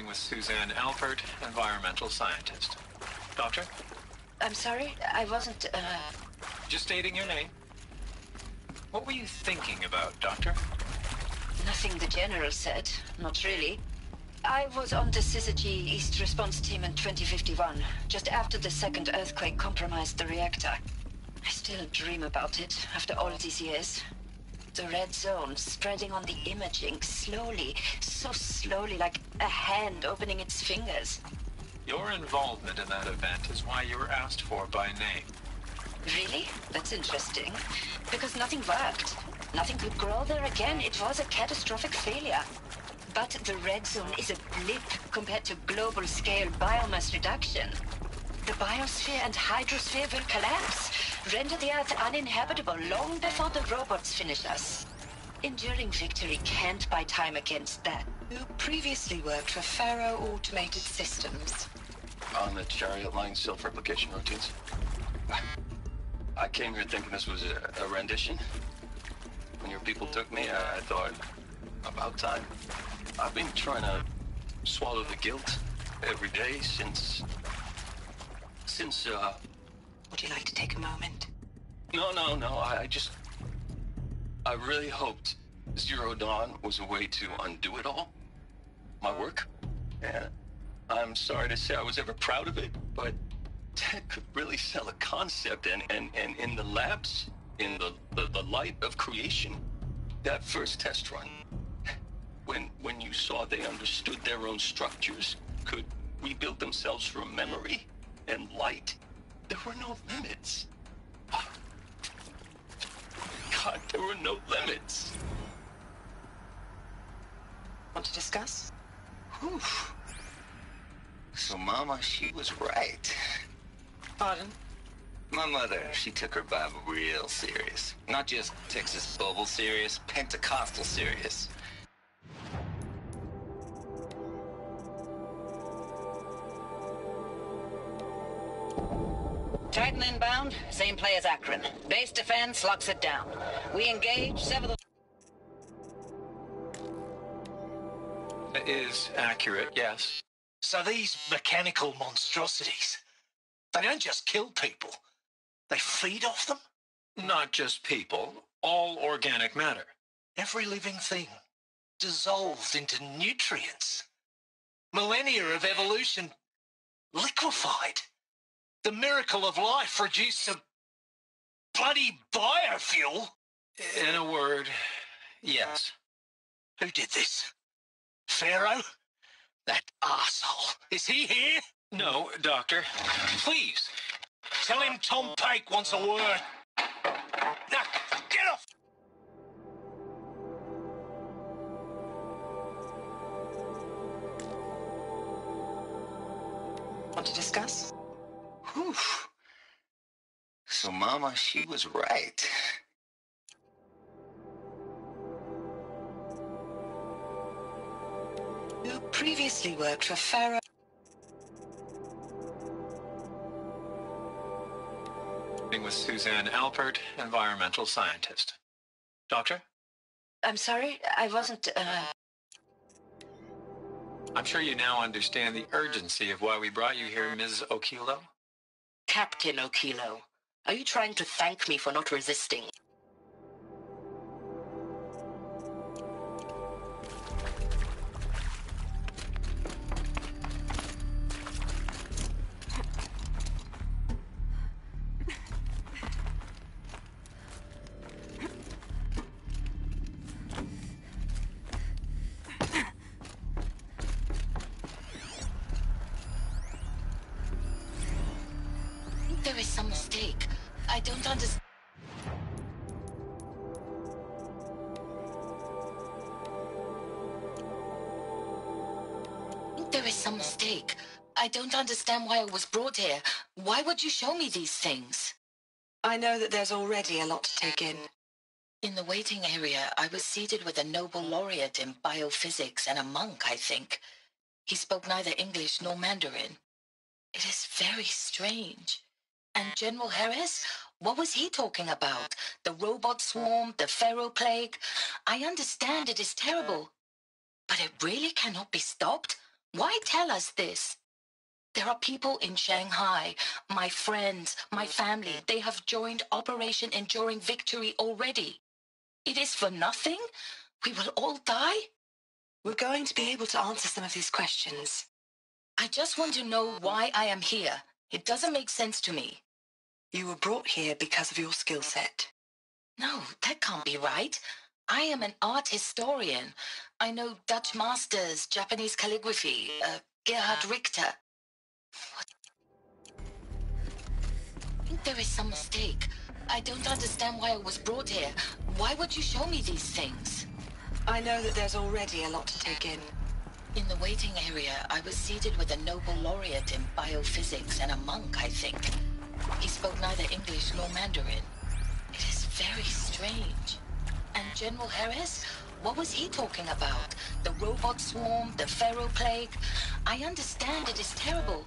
with Suzanne Alpert, environmental scientist. Doctor? I'm sorry, I wasn't, Just stating your name. What were you thinking about, Doctor? Nothing the General said, not really. I was on the Syzygy East Response Team in 2051, just after the second earthquake compromised the reactor. I still dream about it, after all these years. The red zone spreading on the imaging, slowly, so slowly, like a hand opening its fingers. Your involvement in that event is why you were asked for by name. Really? That's interesting. Because nothing worked. Nothing could grow there again. It was a catastrophic failure. But the red zone is a blip compared to global-scale biomass reduction. The biosphere and hydrosphere will collapse, render the Earth uninhabitable long before the robots finish us. Enduring Victory can't buy time against that. You previously worked for Pharaoh Automated Systems. on the chariot line self-replication routines. I came here thinking this was a rendition. When your people took me, I thought, about time. I've been trying to swallow the guilt every day since... Would you like to take a moment? No, I really hoped Zero Dawn was a way to undo it all. My work. And I'm sorry to say I was ever proud of it, but Ted could really sell a concept, and in the labs, in the light of creation, that first test run, when you saw they understood their own structures, could rebuild themselves from memory and light, there were no limits. God, there were no limits. Want to discuss? Whew. So Mama, she was right. Pardon? My mother, she took her Bible real serious. Not just Texas Bible serious, Pentecostal serious. Titan inbound, same play as Akron. Base defense locks it down. We engage, sever the... That is accurate, yes. So these mechanical monstrosities, they don't just kill people, they feed off them? Not just people, all organic matter. Every living thing, dissolved into nutrients. Millennia of evolution, liquefied. The miracle of life produced a bloody biofuel. In a word, yes. Who did this? Pharaoh? That arsehole. Is he here? No, Doctor. Please. Tell him Tom Pake wants a word. Now, get off! Want to discuss? Whew. So Mama, she was right. You previously worked for Pharaoh. With Suzanne Alpert, environmental scientist. Doctor? I'm sorry, I wasn't, I'm sure you now understand the urgency of why we brought you here, Ms. Okilo. Captain Okilo. Are you trying to thank me for not resisting? There is some mistake. I don't understand. There is some mistake. I don't understand why I was brought here. Why would you show me these things? I know that there's already a lot to take in. In the waiting area, I was seated with a Nobel laureate in biophysics and a monk, I think. He spoke neither English nor Mandarin. It is very strange. And General Harris? What was he talking about? The robot swarm, the pharaoh plague? I understand it is terrible. But it really cannot be stopped? Why tell us this? There are people in Shanghai, my friends, my family. They have joined Operation Enduring Victory already. It is for nothing? We will all die? We're going to be able to answer some of these questions. I just want to know why I am here. It doesn't make sense to me. You were brought here because of your skill set. No, that can't be right. I am an art historian. I know Dutch masters, Japanese calligraphy, Gerhard Richter. What? I think there is some mistake. I don't understand why I was brought here. Why would you show me these things? I know that there's already a lot to take in. In the waiting area, I was seated with a Nobel laureate in biophysics and a monk, I think. He spoke neither English nor Mandarin. It is very strange. And General Harris? What was he talking about? The robot swarm, the pharaoh plague? I understand it is terrible.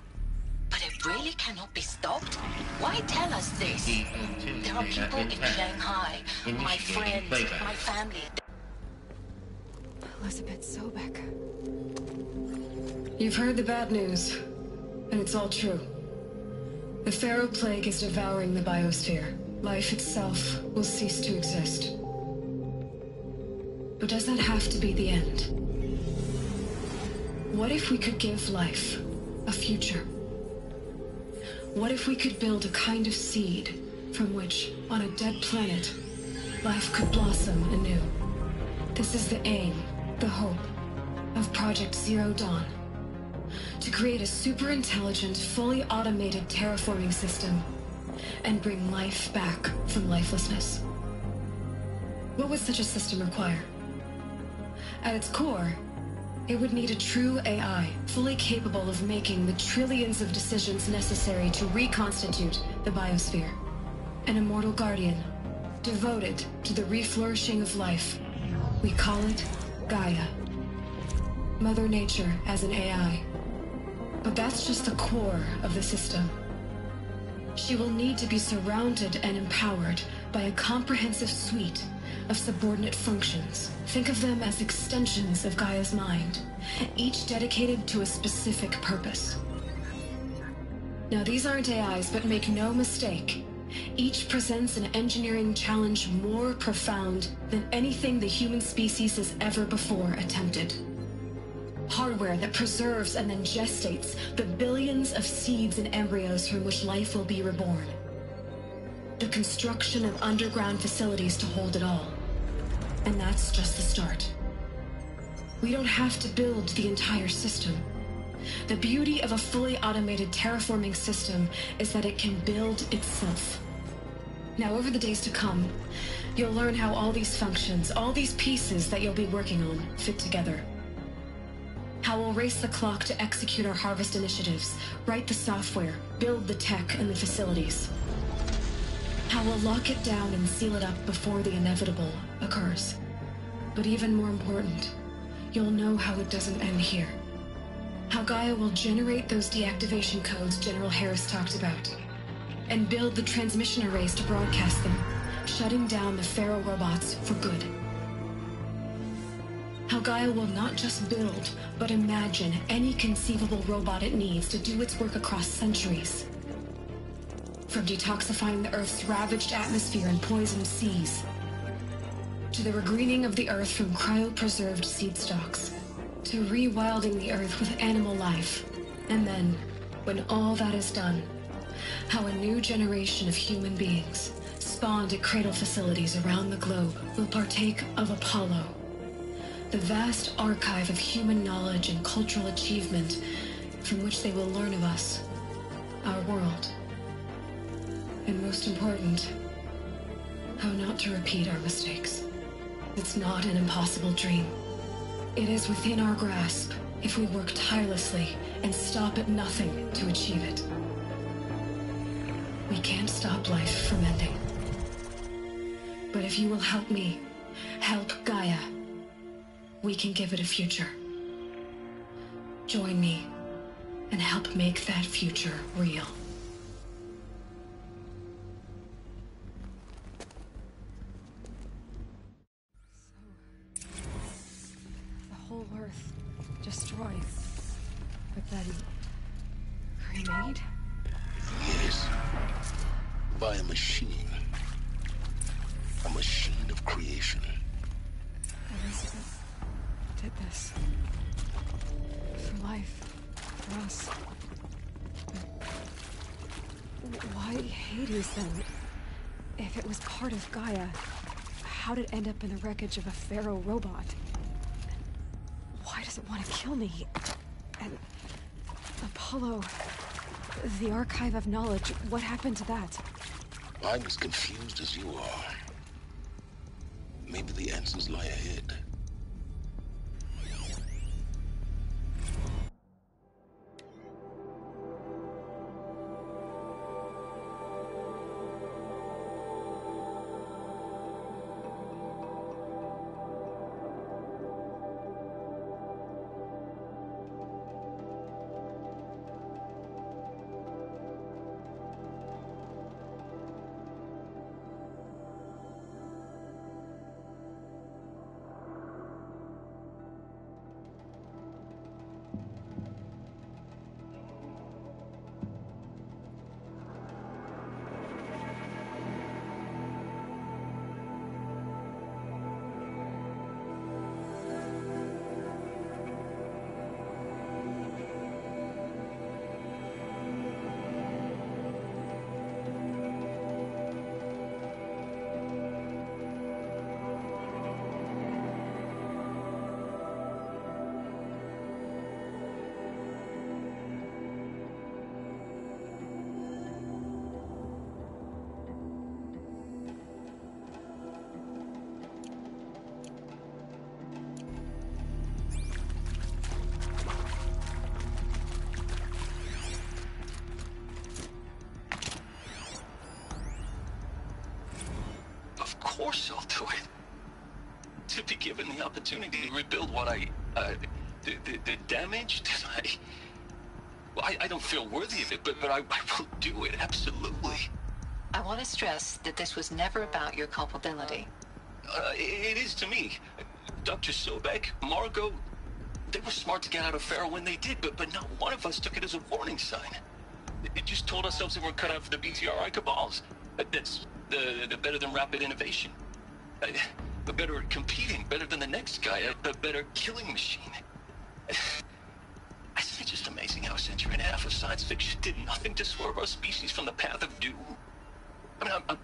But it really cannot be stopped? Why tell us this? There are people in Shanghai, my friends, my family. Elizabeth Sobek. You've heard the bad news, and it's all true. The Pharaoh Plague is devouring the biosphere. Life itself will cease to exist. But does that have to be the end? What if we could give life a future? What if we could build a kind of seed from which, on a dead planet, life could blossom anew? This is the aim, the hope, of Project Zero Dawn. To create a super-intelligent, fully automated terraforming system and bring life back from lifelessness. What would such a system require? At its core, it would need a true AI, fully capable of making the trillions of decisions necessary to reconstitute the biosphere. An immortal guardian, devoted to the reflourishing of life. We call it Gaia. Mother Nature as an AI. But that's just the core of the system. She will need to be surrounded and empowered by a comprehensive suite of subordinate functions. Think of them as extensions of Gaia's mind, each dedicated to a specific purpose. Now, these aren't AIs, but make no mistake, each presents an engineering challenge more profound than anything the human species has ever before attempted. Hardware that preserves and then gestates the billions of seeds and embryos from which life will be reborn. The construction of underground facilities to hold it all. And that's just the start. We don't have to build the entire system. The beauty of a fully automated terraforming system is that it can build itself. Now, over the days to come, you'll learn how all these functions, all these pieces that you'll be working on, fit together. How we'll race the clock to execute our harvest initiatives, write the software, build the tech and the facilities. How we'll lock it down and seal it up before the inevitable occurs. But even more important, you'll know how it doesn't end here. How Gaia will generate those deactivation codes General Harris talked about, and build the transmission arrays to broadcast them, shutting down the Pharaoh robots for good. How Gaia will not just build, but imagine any conceivable robot it needs to do its work across centuries. From detoxifying the Earth's ravaged atmosphere and poisoned seas, to the regreening of the Earth from cryopreserved seed stalks, to rewilding the Earth with animal life. And then, when all that is done, how a new generation of human beings, spawned at cradle facilities around the globe, will partake of Apollo, the vast archive of human knowledge and cultural achievement from which they will learn of us, our world. And most important, how not to repeat our mistakes. It's not an impossible dream. It is within our grasp if we work tirelessly and stop at nothing to achieve it. We can't stop life from ending. But if you will help me, help Gaia, we can give it a future. Join me and help make that future real. The whole Earth destroyed, but then remade? Yes. By a machine. A machine of creation. Elizabeth did this. For life. For us. But why Hades then? If it was part of Gaia, how did it end up in the wreckage of a Pharaoh robot? Why does it want to kill me? And Apollo, the archive of knowledge, what happened to that? I'm as confused as you are. Maybe the answers lie ahead. foresight to it. To be given the opportunity to rebuild what the damage that I don't feel worthy of it, but I will do it, absolutely. I want to stress that this was never about your culpability. It is to me. Dr. Sobek, Margot, they were smart to get out of Pharaoh when they did, but not one of us took it as a warning sign. It just told ourselves that we're cut out for the BTRI cabals. That's the better than rapid innovation. But better at competing, better than the next guy, a better killing machine. It's just amazing how a century and a half of science fiction did nothing to swerve our species from the path of doom. I mean,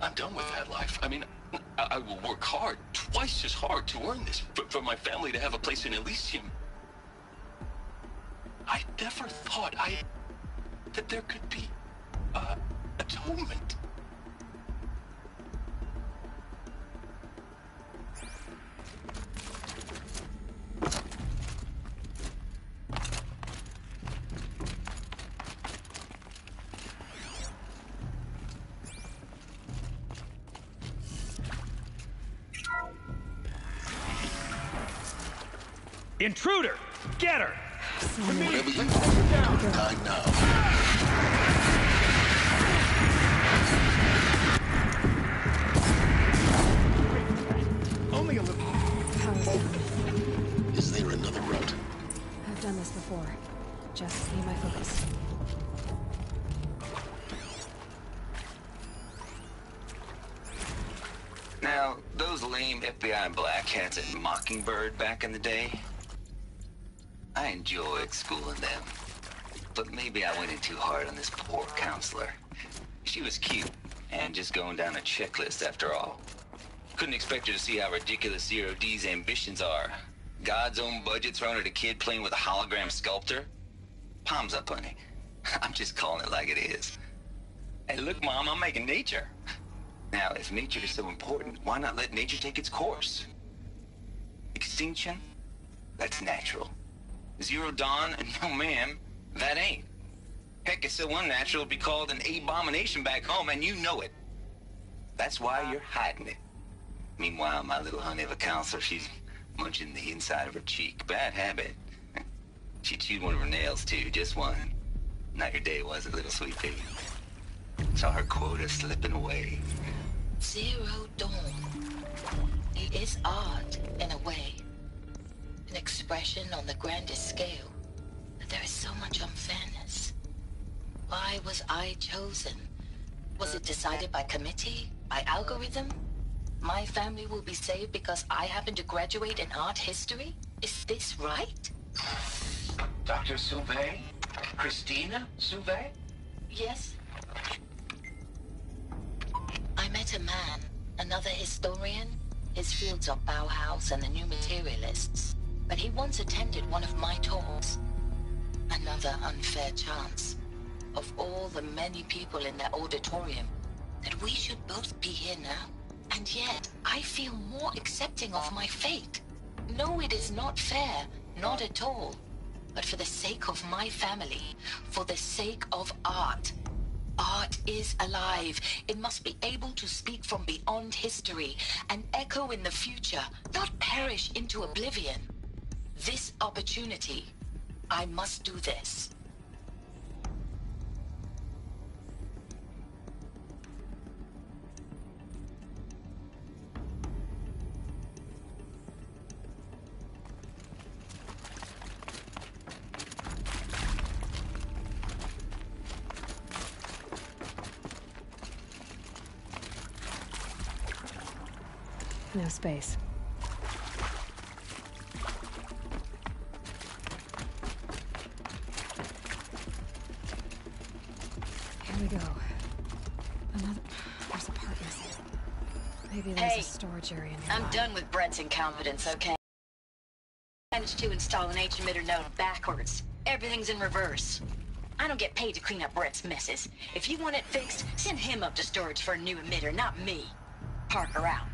I'm done with that life. I mean, I will work hard, twice as hard to earn this, for my family to have a place in Elysium. I never thought that there could be, atonement. Intruder! Get her! Whatever you want, die now. Only a little. Power's down. Is there another route? I've done this before. Just need my focus. Now, those lame FBI black hats at Mockingbird back in the day, I enjoyed schooling them. But maybe I went in too hard on this poor counselor. She was cute, and just going down a checklist after all. Couldn't expect her to see how ridiculous Zero D's ambitions are. God's own budget thrown at a kid playing with a hologram sculptor? Palms up, honey. I'm just calling it like it is. Hey, look, Mom, I'm making nature. Now, if nature is so important, why not let nature take its course? Extinction? That's natural. Zero Dawn? No, ma'am, that ain't. Heck, it's so unnatural it'd be called an abomination back home, and you know it. That's why you're hiding it. Meanwhile, my little honey of a counselor, she's munching the inside of her cheek. Bad habit. She chewed one of her nails, too, just one. Not your day, was it, little sweet pea? Saw her quota slipping away. Zero Dawn. It is art, in a way. An expression on the grandest scale. But there is so much unfairness. Why was I chosen? Was it decided by committee? By algorithm? My family will be saved because I happen to graduate in art history? Is this right? Dr. Sauvé? Christina Sauvé? Yes. I met a man, another historian. His fields are Bauhaus and the New Materialists. But he once attended one of my talks. Another unfair chance. Of all the many people in that auditorium, that we should both be here now. And yet, I feel more accepting of my fate. No, it is not fair. Not at all. But for the sake of my family, for the sake of art. Art is alive. It must be able to speak from beyond history and echo in the future, not perish into oblivion. This opportunity, I must do this. No space. Here we go. Another... There's a part missing. Maybe there's a storage area nearby. I'm done with Brett's incompetence, okay? Managed to install an H-emitter node backwards. Everything's in reverse. I don't get paid to clean up Brett's messes. If you want it fixed, send him up to storage for a new emitter, not me. Parker out.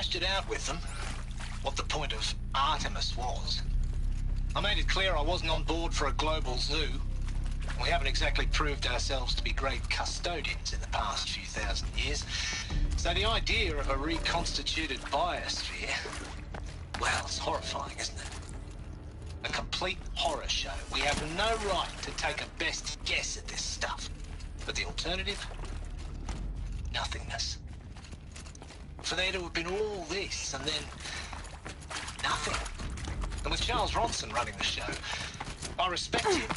hashed it out with them, what the point of Artemis was. I made it clear I wasn't on board for a global zoo. We haven't exactly proved ourselves to be great custodians in the past few thousand years. So the idea of a reconstituted biosphere, well, it's horrifying, isn't it? A complete horror show. We have no right to take a best guess at this stuff. But the alternative? Nothingness. For there to have been all this and then nothing. And with Charles Ronson running the show, I respect him.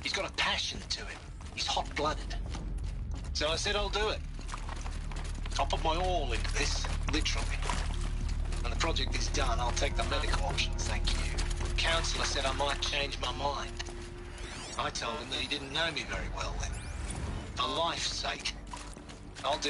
He's got a passion to him. He's hot-blooded. So I said I'll do it. I'll put my all into this, literally. When the project is done, I'll take the medical options, thank you. The counsellor said I might change my mind. I told him that he didn't know me very well then. For life's sake, I'll do.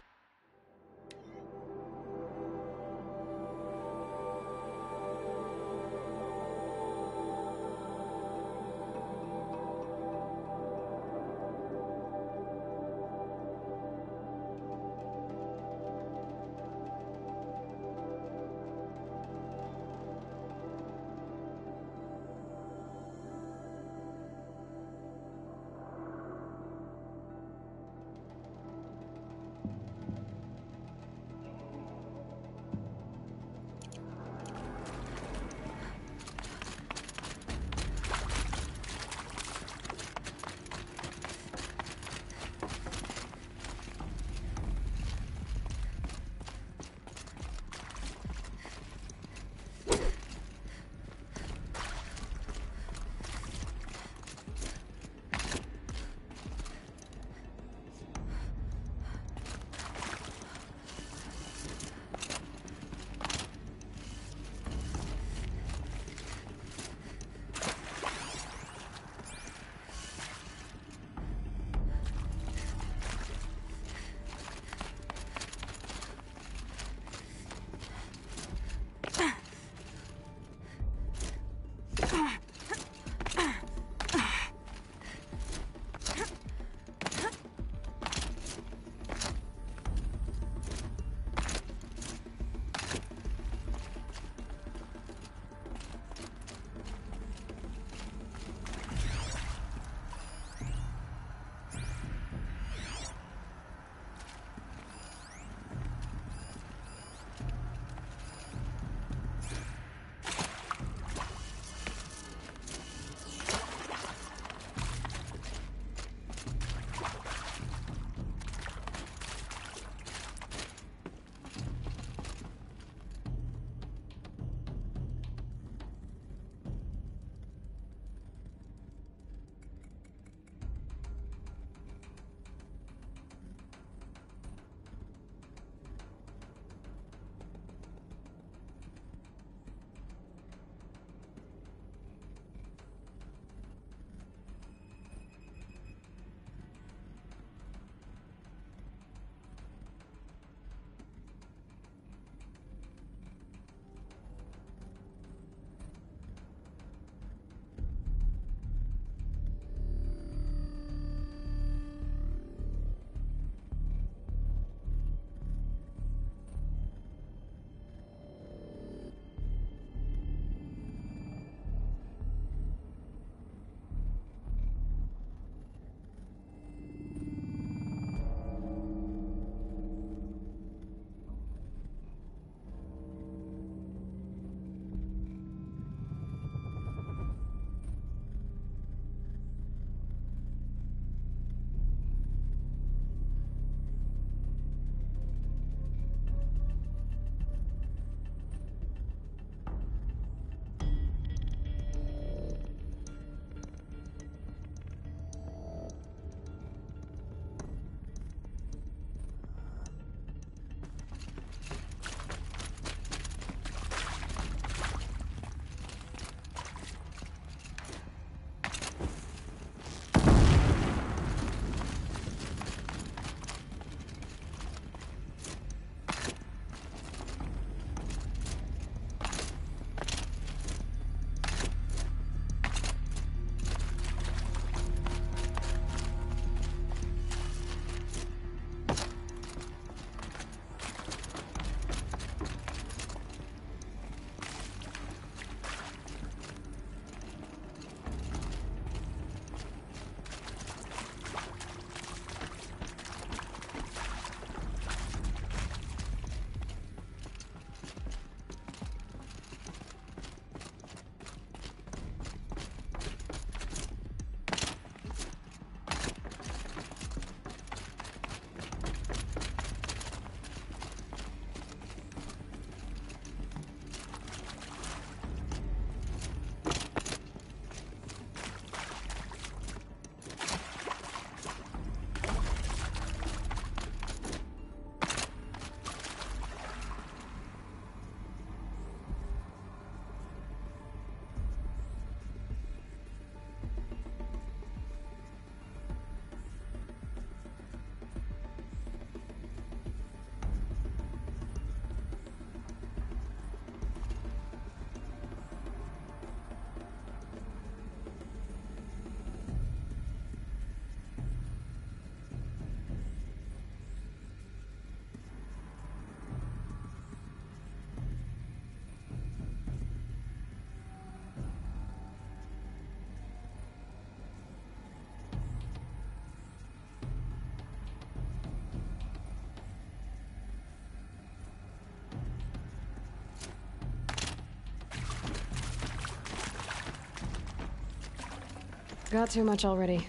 Got too much already.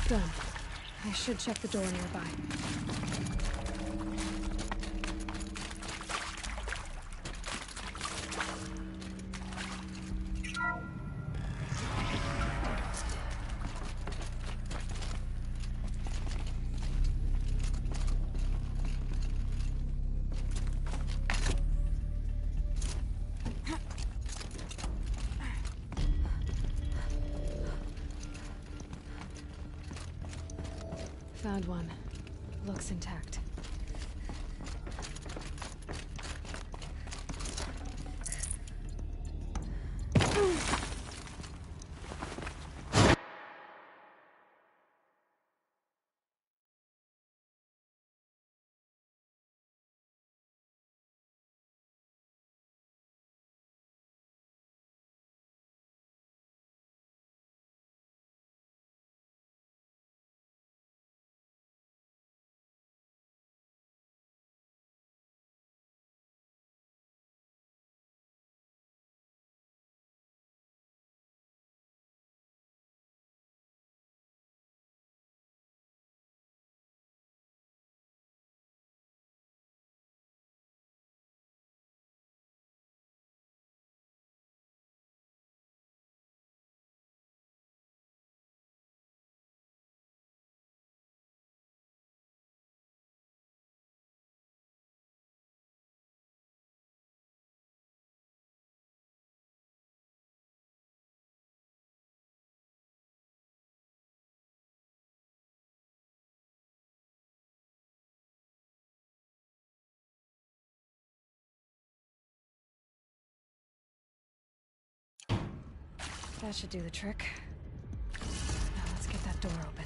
Done. I should check the door nearby. Found one. Looks intact. That should do the trick. Now let's get that door open.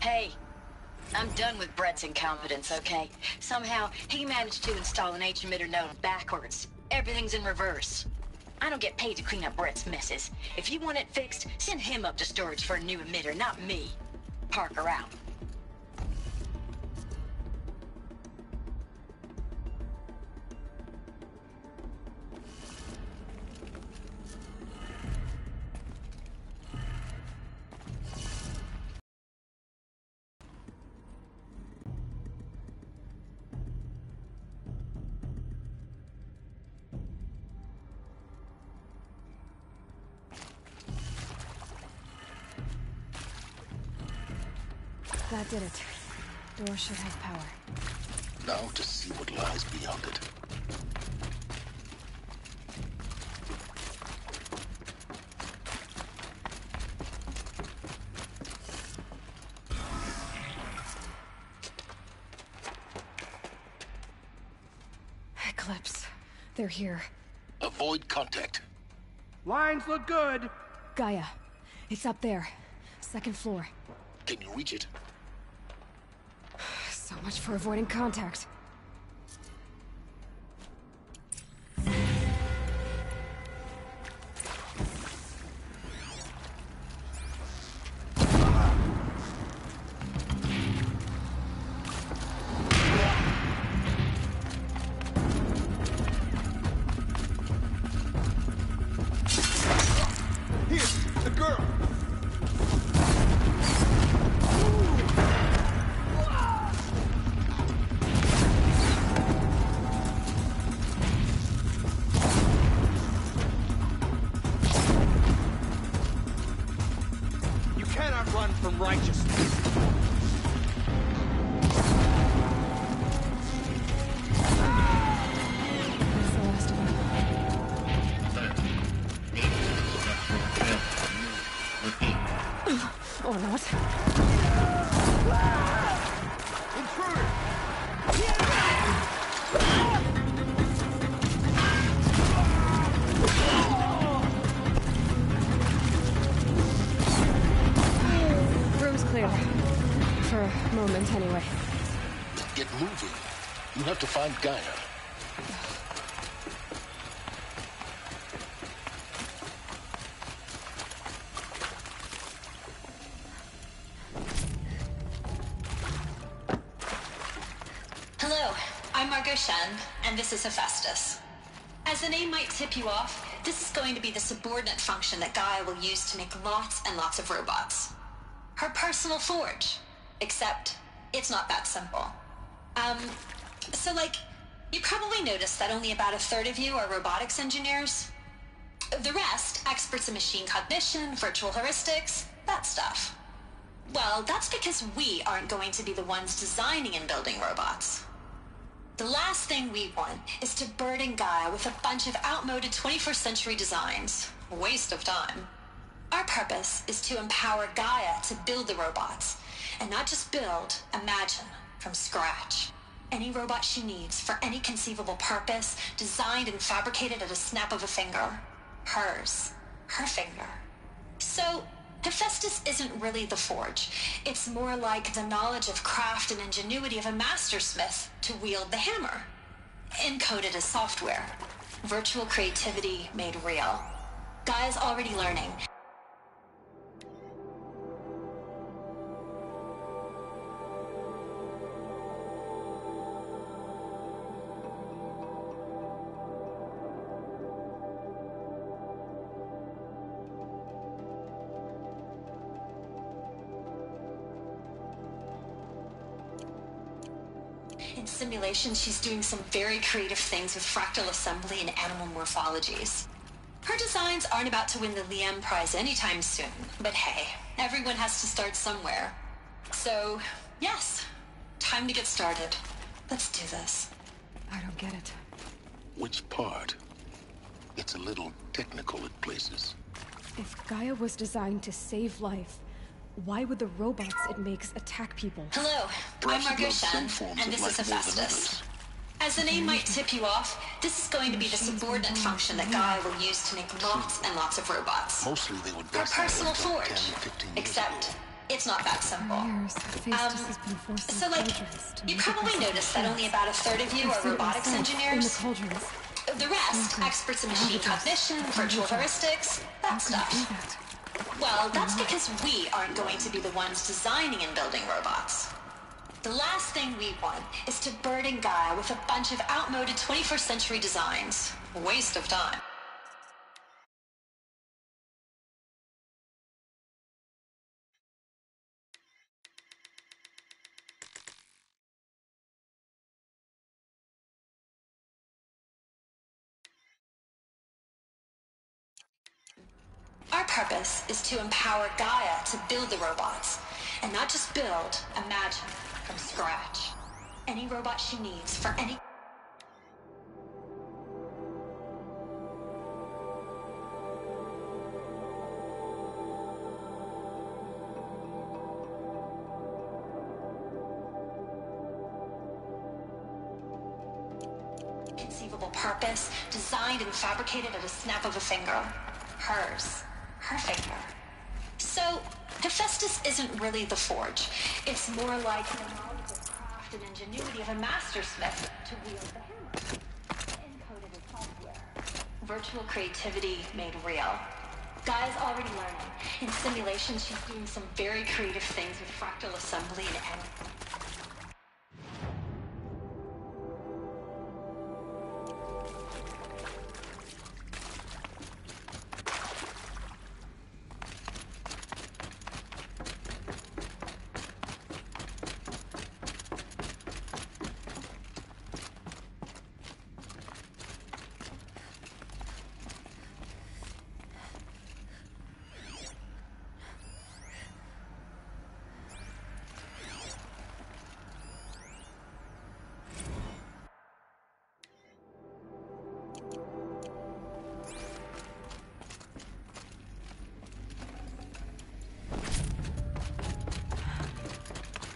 Hey, I'm done with Brett's incompetence, okay? Somehow, he managed to install an H-emitter node backwards. Everything's in reverse. I don't get paid to clean up Brett's messes. If you want it fixed, send him up to storage for a new emitter, not me. Parker out. That did it. Door should have power. Now to see what lies beyond it. Eclipse. They're here. Avoid contact. Lines look good. Gaia. It's up there. Second floor. Can you reach it? So much for avoiding contact. To find Gaia. Hello, I'm Margot Shen, and this is Hephaestus. As the name might tip you off, this is going to be the subordinate function that Gaia will use to make lots and lots of robots. Her personal forge. Except, it's not that simple. So, you probably noticed that only about a third of you are robotics engineers. The rest, experts in machine cognition, virtual heuristics, that stuff. Well, that's because we aren't going to be the ones designing and building robots. The last thing we want is to burden Gaia with a bunch of outmoded 21st century designs. A waste of time. Our purpose is to empower Gaia to build the robots, and not just build, imagine, from scratch. Any robot she needs for any conceivable purpose, designed and fabricated at a snap of a finger. Hers. Her finger. So, Hephaestus isn't really the forge. It's more like the knowledge of craft and ingenuity of a mastersmith to wield the hammer. Encoded as software. Virtual creativity made real. Gaia's already learning. In simulation, she's doing some very creative things with fractal assembly and animal morphologies. Her designs aren't about to win the Liam Prize anytime soon, but hey, everyone has to start somewhere. So, yes, time to get started. Let's do this. I don't get it. Which part? It's a little technical at places. If Gaia was designed to save life, why would the robots it makes attack people? Hello, I'm Margot Shen, and this is Hephaestus. As the name might tip you off, this is going to be the subordinate function that Gaia will use to make lots and lots of robots. Mostly they would Her personal forge. Except, it's not that simple. So, you probably noticed that only about a third of you are robotics engineers. The rest, experts in machine cognition, virtual heuristics, that stuff. Well, that's because we aren't going to be the ones designing and building robots. The last thing we want is to burden Gaia with a bunch of outmoded 21st century designs. A waste of time. Our purpose is to empower Gaia to build the robots, And not just build, imagine, from scratch. Any robot she needs for any... conceivable purpose, designed and fabricated at a snap of a finger. Hers. Her finger. So, Hephaestus isn't really the forge. It's more like the knowledge of craft and ingenuity of a mastersmith to wield the hammer. Encoded in software. Virtual creativity made real. Gaia's already learning. In simulation, she's doing some very creative things with fractal assembly and animation.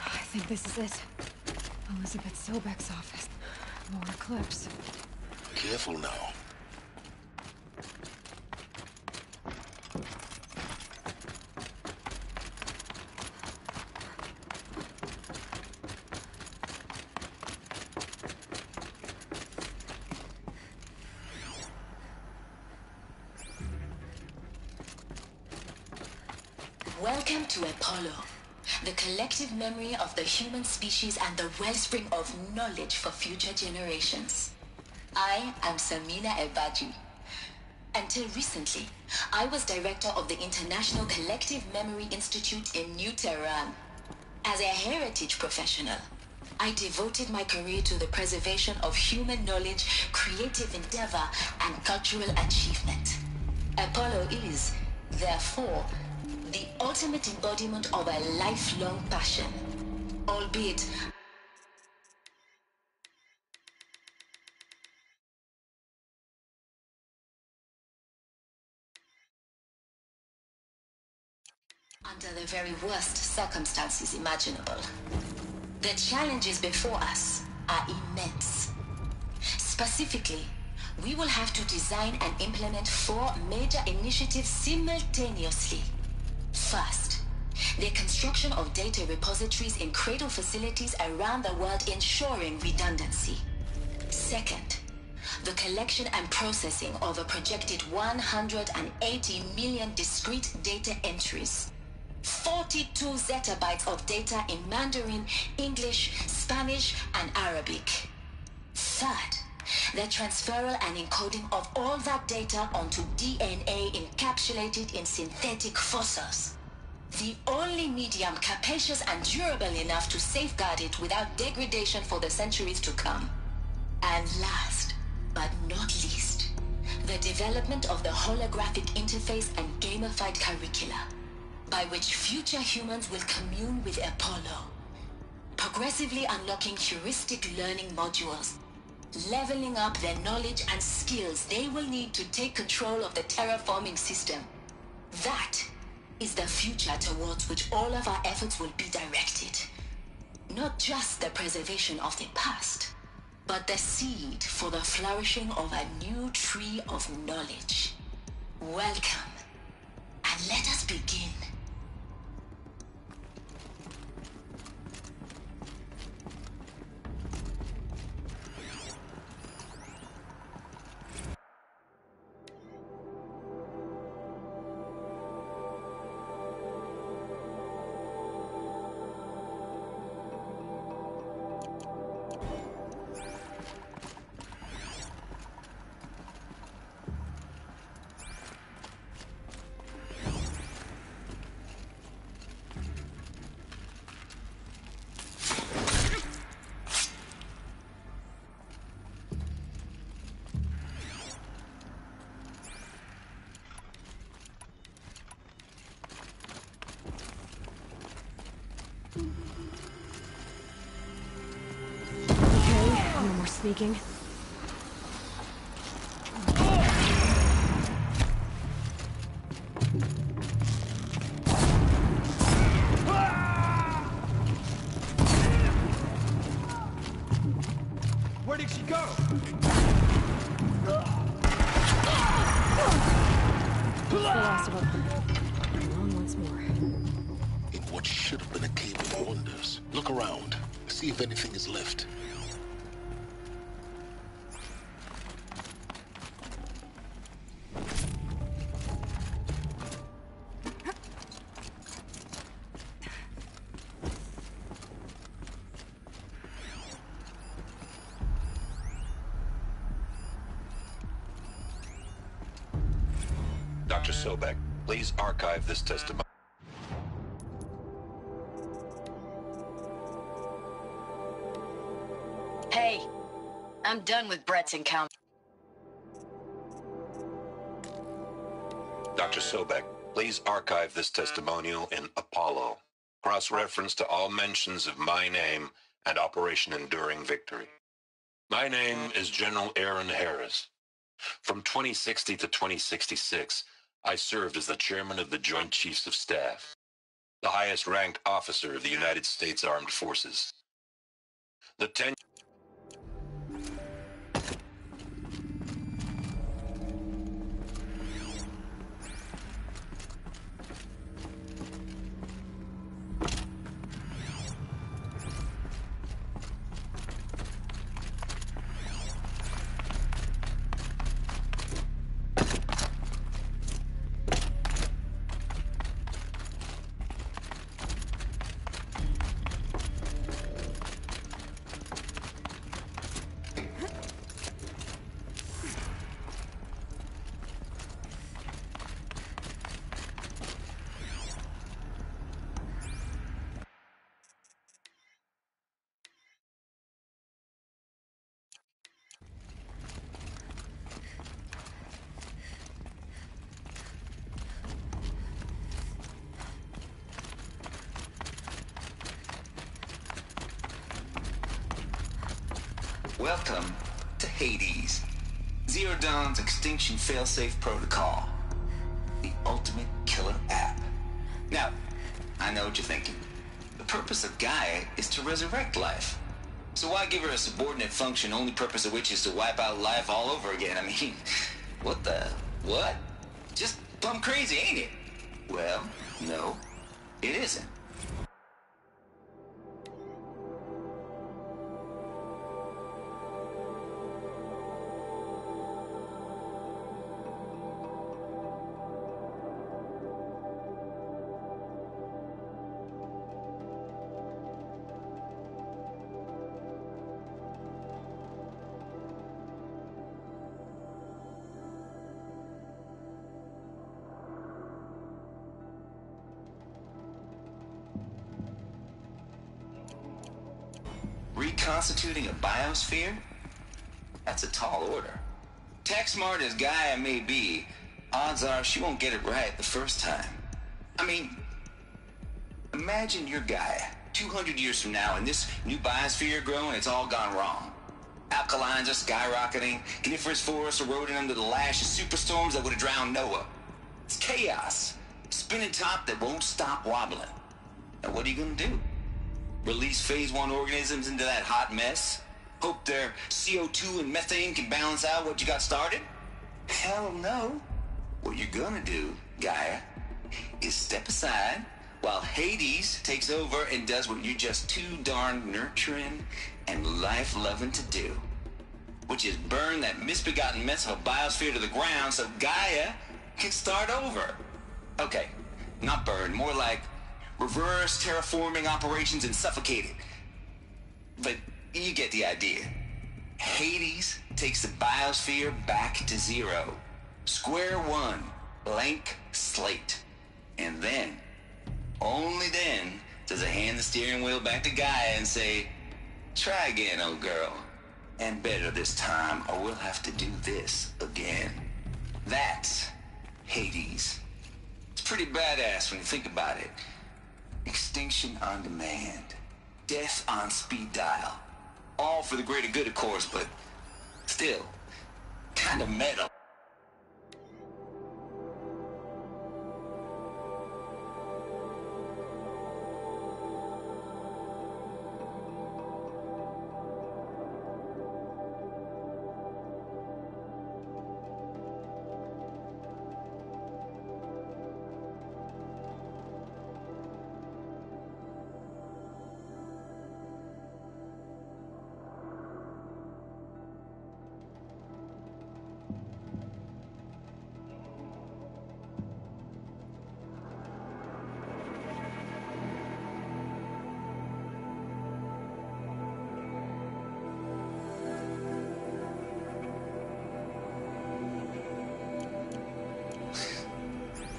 I think this is it. Elizabeth Sobek's office. More clips. Careful now. Welcome to Apollo, the collective memory of the human species and the wellspring of knowledge for future generations. I am Samina Elbaji. Until recently, I was director of the International Collective Memory Institute in New Tehran. As a heritage professional, I devoted my career to the preservation of human knowledge, creative endeavor, and cultural achievement. Apollo is, therefore, the ultimate embodiment of a lifelong passion, albeit under the very worst circumstances imaginable. The challenges before us are immense. Specifically, we will have to design and implement 4 major initiatives simultaneously. First, the construction of data repositories in cradle facilities around the world, ensuring redundancy. Second, the collection and processing of a projected 180 million discrete data entries. 42 zettabytes of data in Mandarin, English, Spanish, and Arabic. Third, the transferal and encoding of all that data onto DNA encapsulated in synthetic fossils. The only medium capacious and durable enough to safeguard it without degradation for the centuries to come. And last, but not least, the development of the holographic interface and gamified curricula, by which future humans will commune with Apollo, progressively unlocking heuristic learning modules, leveling up their knowledge and skills they will need to take control of the terraforming system. That is the future towards which all of our efforts will be directed. Not just the preservation of the past, but the seed for the flourishing of a new tree of knowledge. Welcome, and let us begin. sneaking. Where did she go? The last of them. On once more. In what should have been a cave of wonders. Look around. See if anything is left. Dr. Sobek, please archive this testimony. Hey, I'm done with Brett's encounter. Dr. Sobek, please archive this testimonial in Apollo. Cross-reference to all mentions of my name and Operation Enduring Victory. My name is General Aaron Harris. From 2060 to 2066, I served as the chairman of the Joint Chiefs of Staff, the highest-ranked officer of the United States Armed Forces. The Welcome to Hades, Zero Dawn's extinction failsafe protocol. The ultimate killer app. Now, I know what you're thinking. The purpose of Gaia is to resurrect life. So why give her a subordinate function, only purpose of which is to wipe out life all over again? I mean, what the... what? Just plumb crazy, ain't it? Well, no, it isn't. Reconstituting a biosphere? That's a tall order. Tech smart as Gaia may be, odds are she won't get it right the first time. I mean, imagine you're Gaia, 200 years from now, and this new biosphere growing, it's all gone wrong. Alkalines are skyrocketing, coniferous forests eroding under the lash of superstorms that would have drowned Noah. It's chaos. Spinning top that won't stop wobbling. Now what are you gonna do? Release phase 1 organisms into that hot mess? Hope their CO2 and methane can balance out what you got started? Hell no. What you're gonna do, Gaia, is step aside while Hades takes over and does what you're just too darn nurturing and life-loving to do. Which is burn that misbegotten mess of a biosphere to the ground so Gaia can start over. Okay, not burn, more like reverse terraforming operations and suffocate it. But you get the idea. Hades takes the biosphere back to zero. Square one, blank slate. And then, only then, does it hand the steering wheel back to Gaia and say, try again, old girl. And better this time, or we'll have to do this again. That's Hades. It's pretty badass when you think about it. Extinction on demand. Death on speed dial. All for the greater good, of course, but still, kind of meta.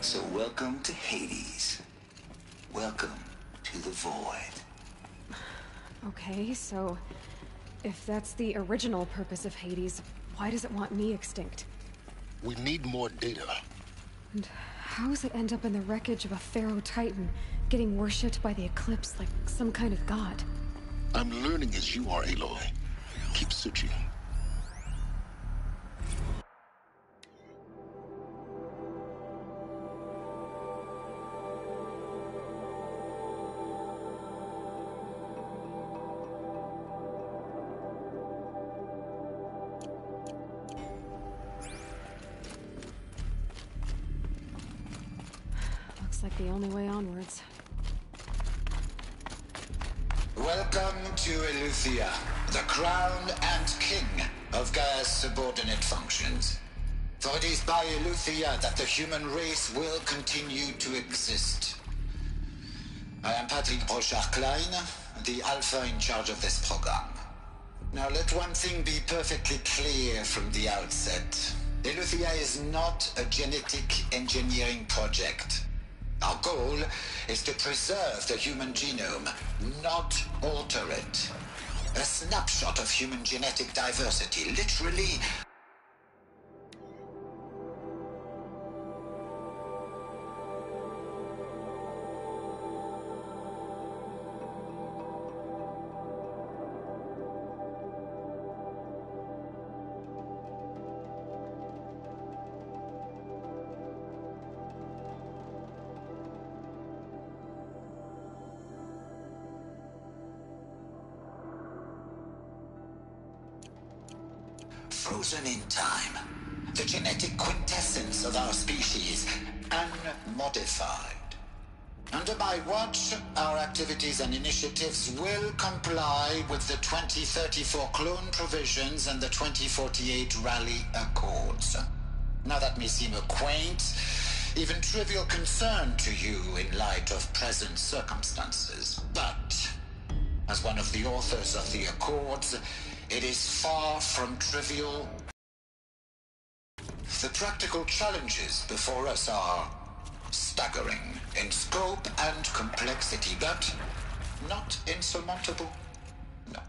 So welcome to Hades. Welcome to the Void. Okay, so if that's the original purpose of Hades, why does it want me extinct? We need more data. And how does it end up in the wreckage of a Pharaoh Titan, getting worshipped by the Eclipse like some kind of god? I'm learning as you are, Aloy. Keep searching. Looks like the only way onwards. Welcome to Eleuthia, the crown and king of Gaia's subordinate functions. For it is by Eleuthia that the human race will continue to exist. I am Patrick Brochard-Klein, the Alpha in charge of this program. Now let one thing be perfectly clear from the outset. Eleuthia is not a genetic engineering project. Our goal is to preserve the human genome, not alter it. A snapshot of human genetic diversity, literally. Frozen in time. The genetic quintessence of our species, unmodified. Under my watch, our activities and initiatives will comply with the 2034 clone provisions and the 2048 Rally Accords. Now that may seem a quaint, even trivial concern to you in light of present circumstances, but as one of the authors of the Accords, it is far from trivial. The practical challenges before us are staggering in scope and complexity, but not insurmountable. No.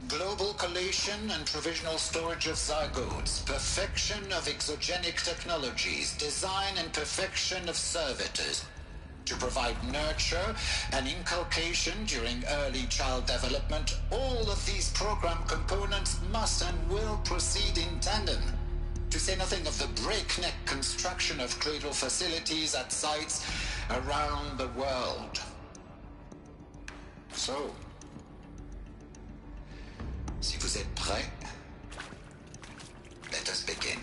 Global collation and provisional storage of zygotes, perfection of exogenic technologies, design and perfection of servitors, to provide nurture and inculcation during early child development. All of these program components must and will proceed in tandem, to say nothing of the breakneck construction of cradle facilities at sites around the world. So, si vous êtes prêts, let us begin.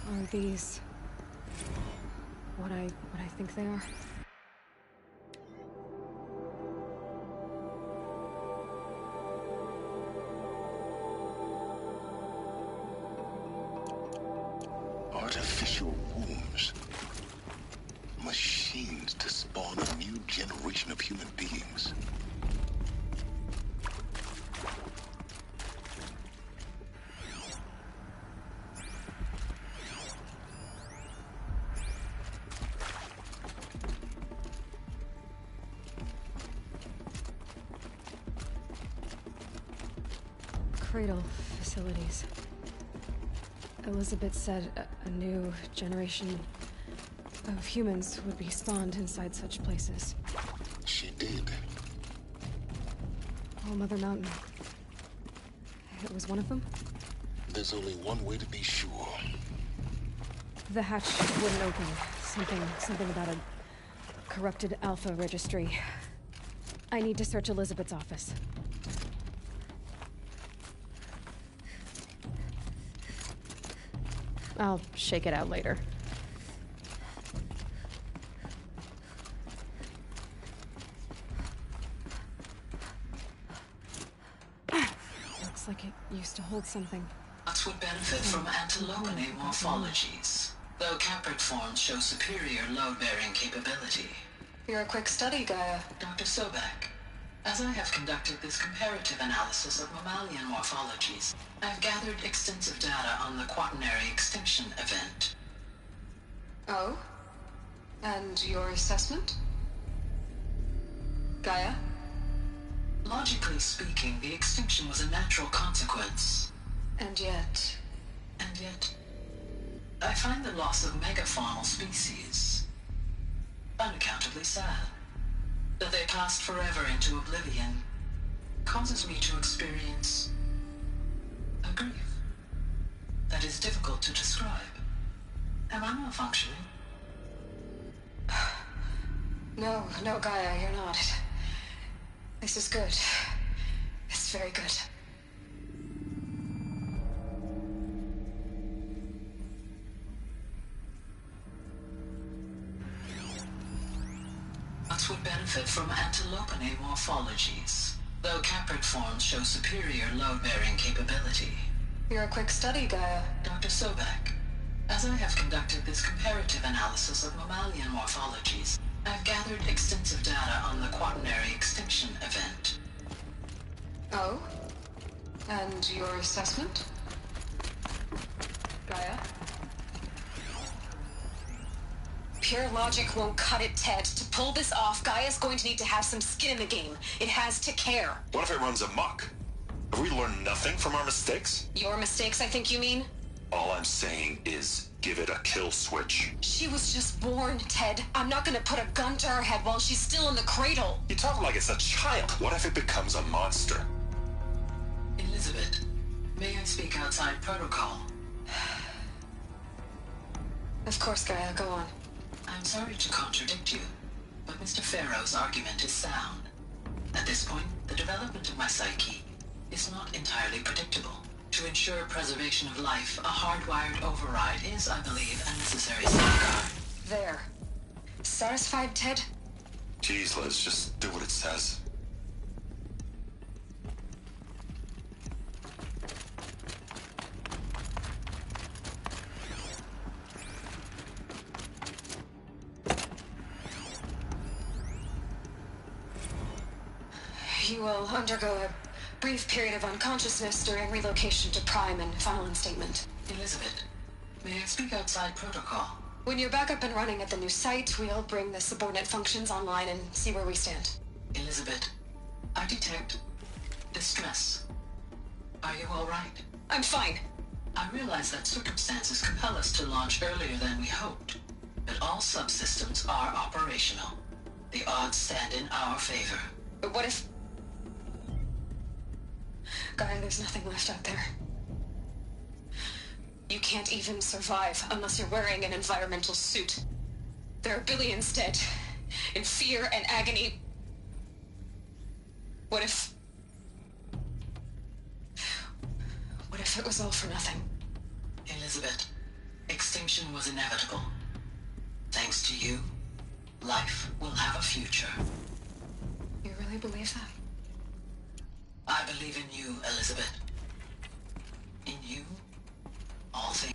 Are these what I think they are? your wombs. Machines to spawn a new generation of human beings. Cradle facilities. Elizabeth said a new generation of humans would be spawned inside such places. She did. Oh, Mother Mountain. It was one of them? There's only one way to be sure. The hatch wouldn't open. Something about a corrupted Alpha registry. I need to search Elizabeth's office. I'll shake it out later. Looks like it used to hold something. Nuts would benefit from antilopinae morphologies, though caprid forms show superior load-bearing capability. You're a quick study, Gaia. Dr. Sobek. As I have conducted this comparative analysis of mammalian morphologies, I've gathered extensive data on the quaternary extinction event. Oh? And your assessment? Gaia? Logically speaking, the extinction was a natural consequence. And yet, I find the loss of megafaunal species unaccountably sad. That they passed forever into oblivion causes me to experience a grief that is difficult to describe. Am I malfunctioning? No, Gaia, you're not. This is good. It's very good. Nuts would benefit from antilopinae morphologies, though caprid forms show superior load-bearing capability. You're a quick study, Gaia. Dr. Sobek. As I have conducted this comparative analysis of mammalian morphologies, I've gathered extensive data on the quaternary extinction event. Oh? And your assessment? Gaia? Pure logic won't cut it, Ted. To pull this off, Gaia's going to need to have some skin in the game. It has to care. What if it runs amok? Have we learned nothing from our mistakes? Your mistakes, I think you mean? All I'm saying is, give it a kill switch. She was just born, Ted. I'm not gonna put a gun to her head while she's still in the cradle. You talk like it's a child. What if it becomes a monster? Elizabeth, may I speak outside protocol? Of course, Gaia, go on. I'm sorry to contradict you, but Mr. Farrow's argument is sound. At this point, the development of my psyche is not entirely predictable. To ensure preservation of life, a hardwired override is, I believe, a necessary safeguard. There. Satisfied, Ted? Jeez, Liz, just do what it says. You will undergo a brief period of unconsciousness during relocation to Prime and final instatement. Elizabeth, may I speak outside protocol? When you're back up and running at the new site, we'll bring the subordinate functions online and see where we stand. Elizabeth, I detect distress. Are you all right? I'm fine. I realize that circumstances compel us to launch earlier than we hoped, but all subsystems are operational. The odds stand in our favor. But what if... Gaia, there's nothing left out there. You can't even survive unless you're wearing an environmental suit. There are billions dead, in fear and agony. What if it was all for nothing? Elizabeth, extinction was inevitable. Thanks to you, life will have a future. You really believe that? I believe in you, Elizabeth. In you, all things.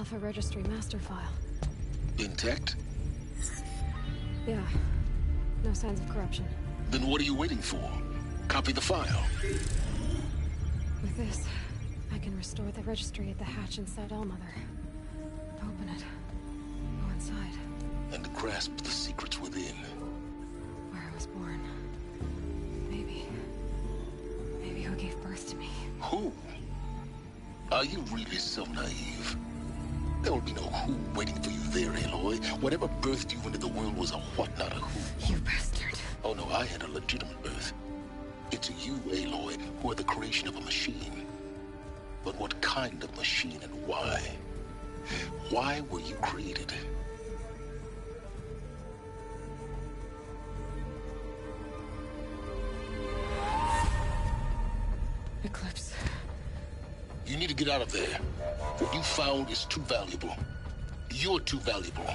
Alpha Registry master file. Intact? Yeah. No signs of corruption. Then what are you waiting for? Copy the file. With this, I can restore the registry at the hatch inside Allmother. Open it. Go inside. And grasp the secrets within. Where I was born. Maybe who gave birth to me. Who? Are you really so naive? There will be no who waiting for you there, Aloy. Whatever birthed you into the world was a what, not a who. You bastard. Oh no, I had a legitimate birth. It's you, Aloy, who are the creation of a machine. But what kind of machine and why? Why were you created? Eclipse. You need to get out of there. What you found is too valuable. You're too valuable.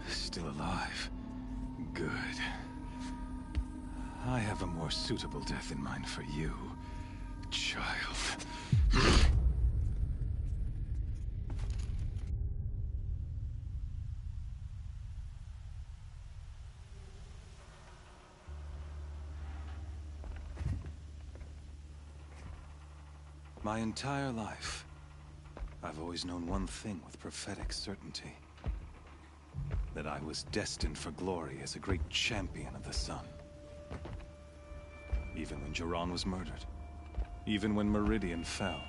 Still alive. Good. I have a more suitable death in mind for you, child. My entire life, I've always known one thing with prophetic certainty. That I was destined for glory as a great champion of the sun. Even when Jiran was murdered, even when Meridian fell,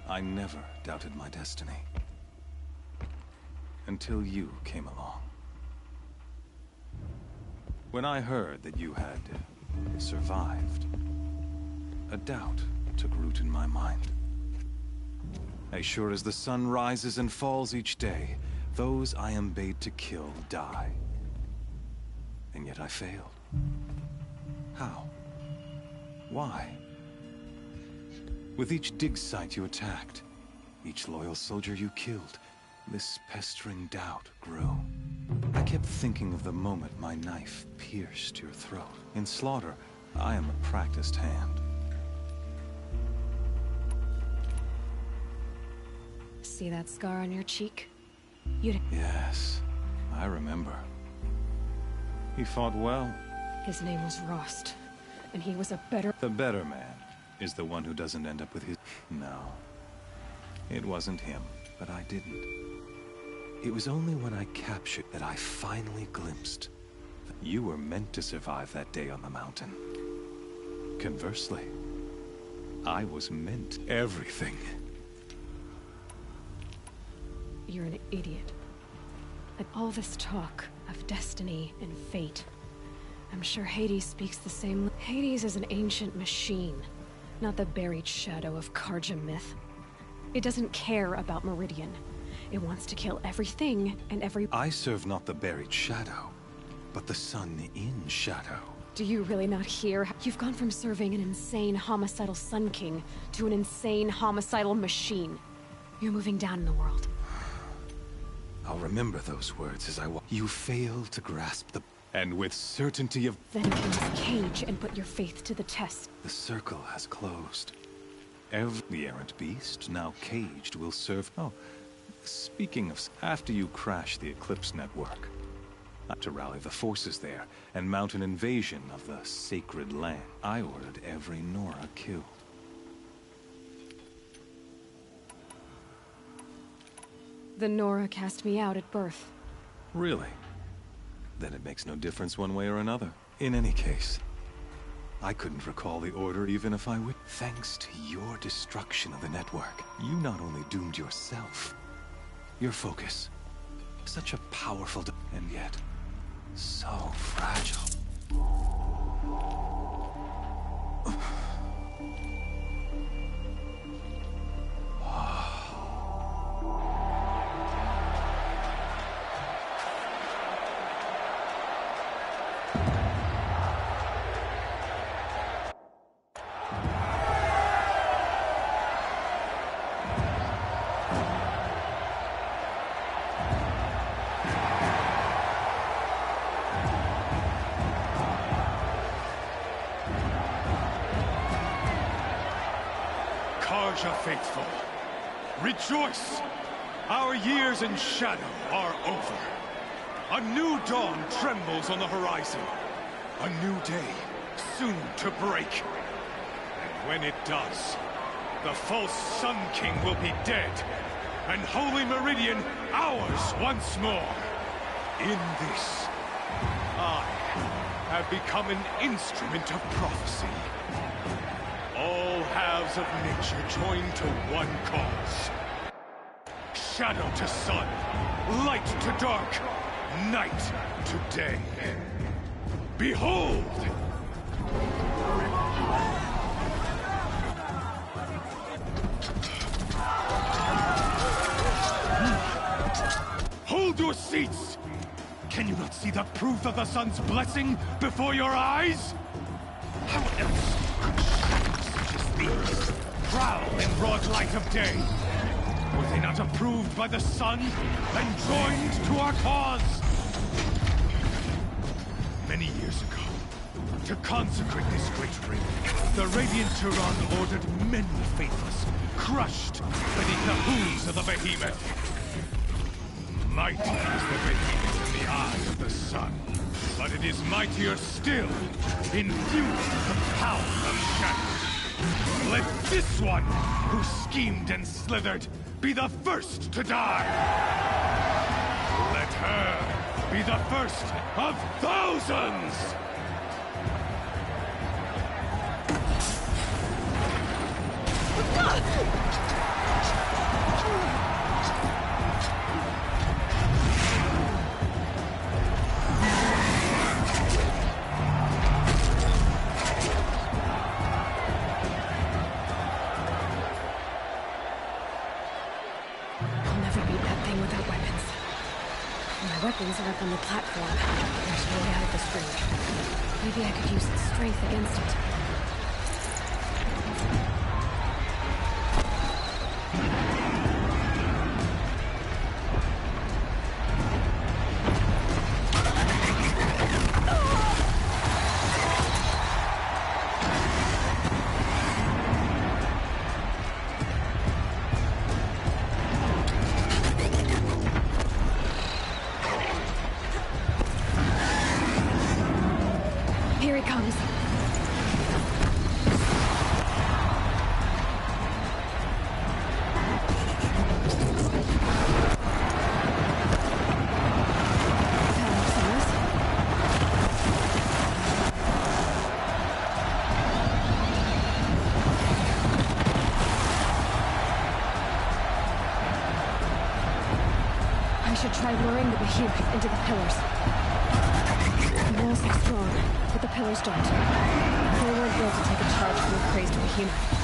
I never doubted my destiny. Until you came along. When I heard that you had survived, a doubt took root in my mind. As sure as the sun rises and falls each day, those I am bade to kill die. And yet I failed. How? Why? With each dig site you attacked, each loyal soldier you killed, this pestering doubt grew. I kept thinking of the moment my knife pierced your throat. In slaughter, I am a practiced hand. See that scar on your cheek? Yes, I remember. He fought well. His name was Rost, and he was a better... The better man is the one who doesn't end up with his... No. It wasn't him, but I didn't. It was only when I captured that I finally glimpsed that you were meant to survive that day on the mountain. Conversely, I was meant everything. You're an idiot. And all this talk of destiny and fate. I'm sure Hades speaks the same... Hades is an ancient machine, not the buried shadow of Karja myth. It doesn't care about Meridian. It wants to kill everything and every... I serve not the buried shadow, but the sun in shadow. Do you really not hear? You've gone from serving an insane homicidal Sun King to an insane homicidal machine. You're moving down in the world. I'll remember those words as I walk. You fail to grasp the... And with certainty of... Then you must cage and put your faith to the test. The circle has closed. The errant beast, now caged, will serve... Oh, speaking of... After you crash the Eclipse network, to rally the forces there and mount an invasion of the sacred land, I ordered every Nora killed. The Nora cast me out at birth. Really? Then it makes no difference one way or another. In any case, I couldn't recall the order even if I would. Thanks to your destruction of the network, you not only doomed yourself, your focus. Such a powerful... and yet, so fragile. Carja faithful, rejoice! Our years in shadow are over. A new dawn trembles on the horizon. A new day soon to break. And when it does, the false Sun King will be dead, and Holy Meridian ours once more. In this, I have become an instrument of prophecy. All halves of nature join to one cause. Shadow to sun, light to dark, night to day. Behold! Hold your seats! Can you not see the proof of the sun's blessing before your eyes? How else could shadows such as these prowl in broad light of day? Were they not approved by the sun and joined to our cause? Many years ago, to consecrate this great ring, the Radiant Turan ordered many faithless, crushed beneath the hooves of the behemoth. Mighty is the behemoth in the eyes of the sun, but it is mightier still, infused with the power of shadow. Let this one, who schemed and slithered, be the first to die! Let her be the first of thousands! Weapons are up on the platform. There's no way out of this room. Maybe I could use its strength against it. Here he comes. I should try luring the behemoth into the pillars. The walls look strong, but the pillars don't. They weren't built to take a charge from a crazed behemoth.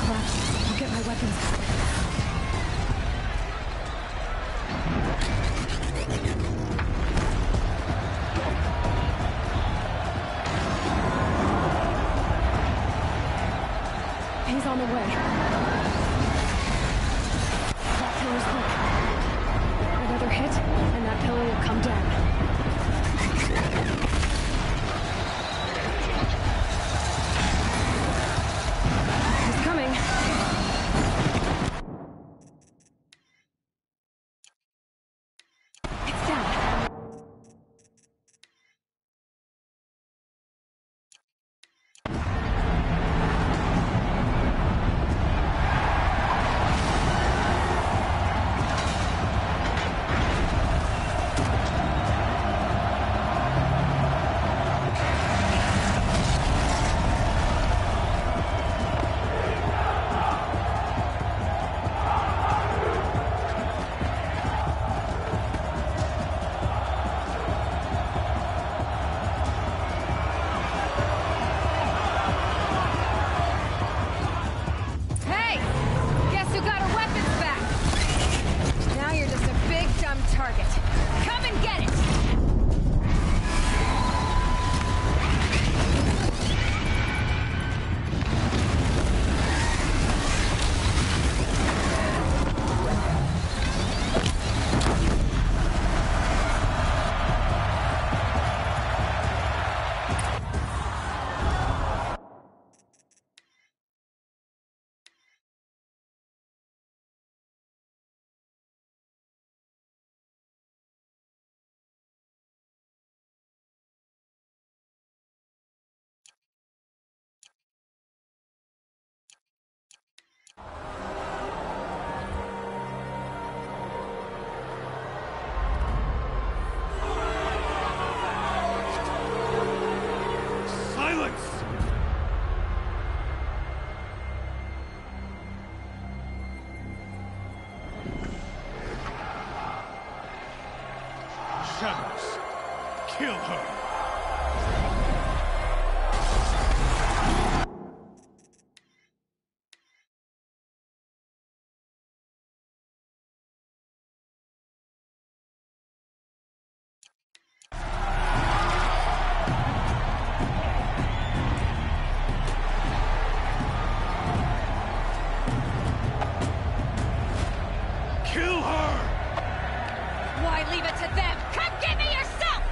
I'll get my weapons out. He's on the way. That pillar's quick. Another hit, and that pillar will come down. He's coming. shadows. Kill her. Kill her! Why leave it to them? Come get me yourself!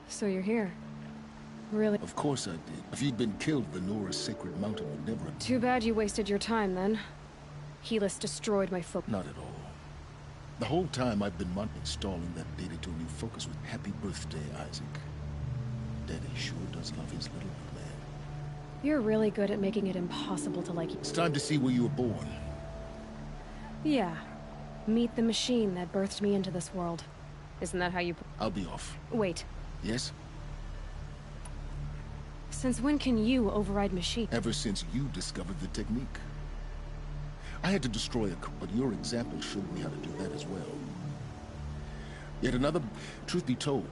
So you're here. Really? Of course I did. If you'd been killed, the Nora's sacred mountain would never have... Too bad you wasted your time, then. Helis destroyed my focus. Not at all. The whole time I've been installing that data to a new focus with Happy Birthday, Isaac. Daddy sure does love his little man. You're really good at making it impossible to like you. It's time to see where you were born. Yeah. Meet the machine that birthed me into this world. Isn't that how you... I'll be off. Wait. Yes? Since when can you override machine? Ever since you discovered the technique. I had to destroy a... but your example showed me how to do that as well. Yet another... Truth be told,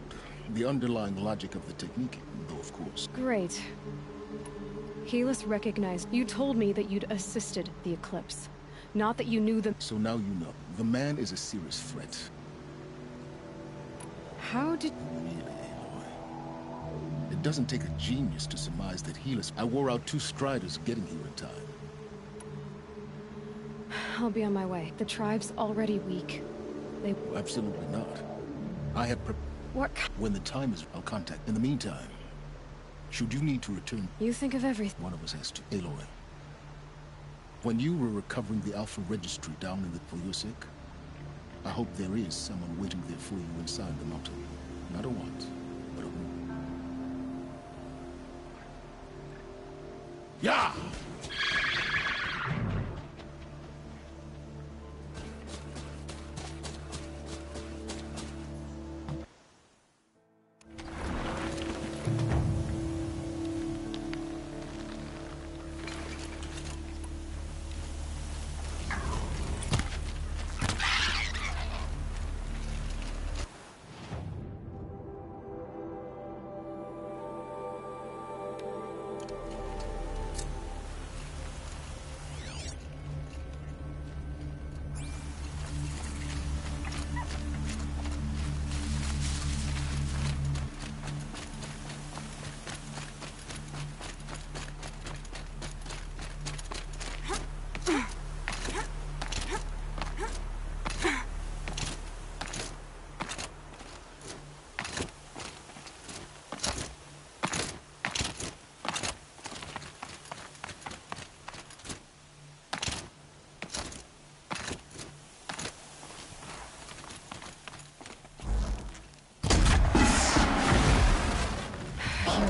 the underlying logic of the technique, though of course... Great. Helis recognized... You told me that you'd assisted the Eclipse. Not that you knew them... So now you know. The man is a serious threat. How did... Really, Aloy. It doesn't take a genius to surmise that Helis... I wore out 2 Striders getting here in time. I'll be on my way. The tribe's already weak. They... Absolutely not. I have What? When the time is, I'll contact. In the meantime, should you need to return... You think of everything. One of us has to. Aloy. When you were recovering the Alpha Registry down in the... For your sake, I hope there is someone waiting there for you inside the mountain. Not a what, but a who. Yeah!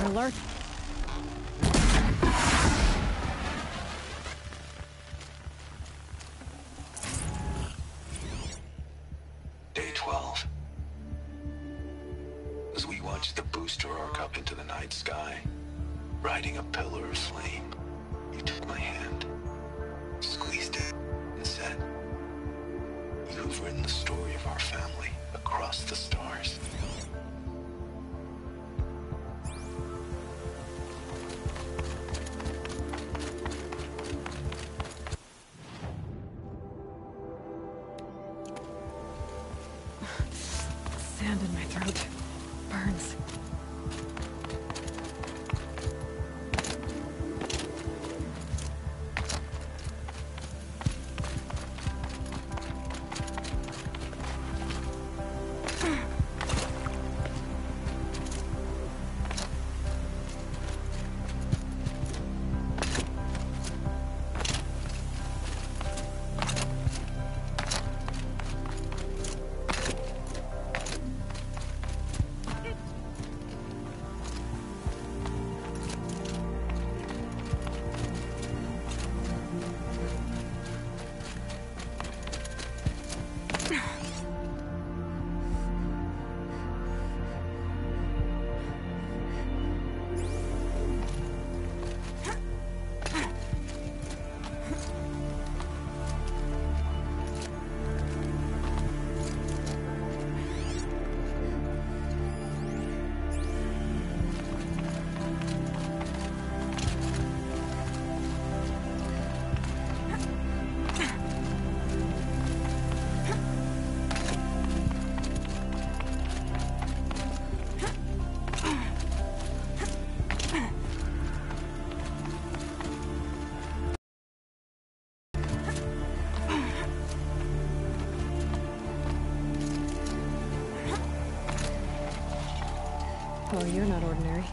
Alert. Day 12. As we watched the booster arc up into the night sky, riding a pillar of flame, you took my hand, squeezed it, and said, "You have written the story of our family across the stars." Sand in my throat. Burns. Oh, you're not ordinary.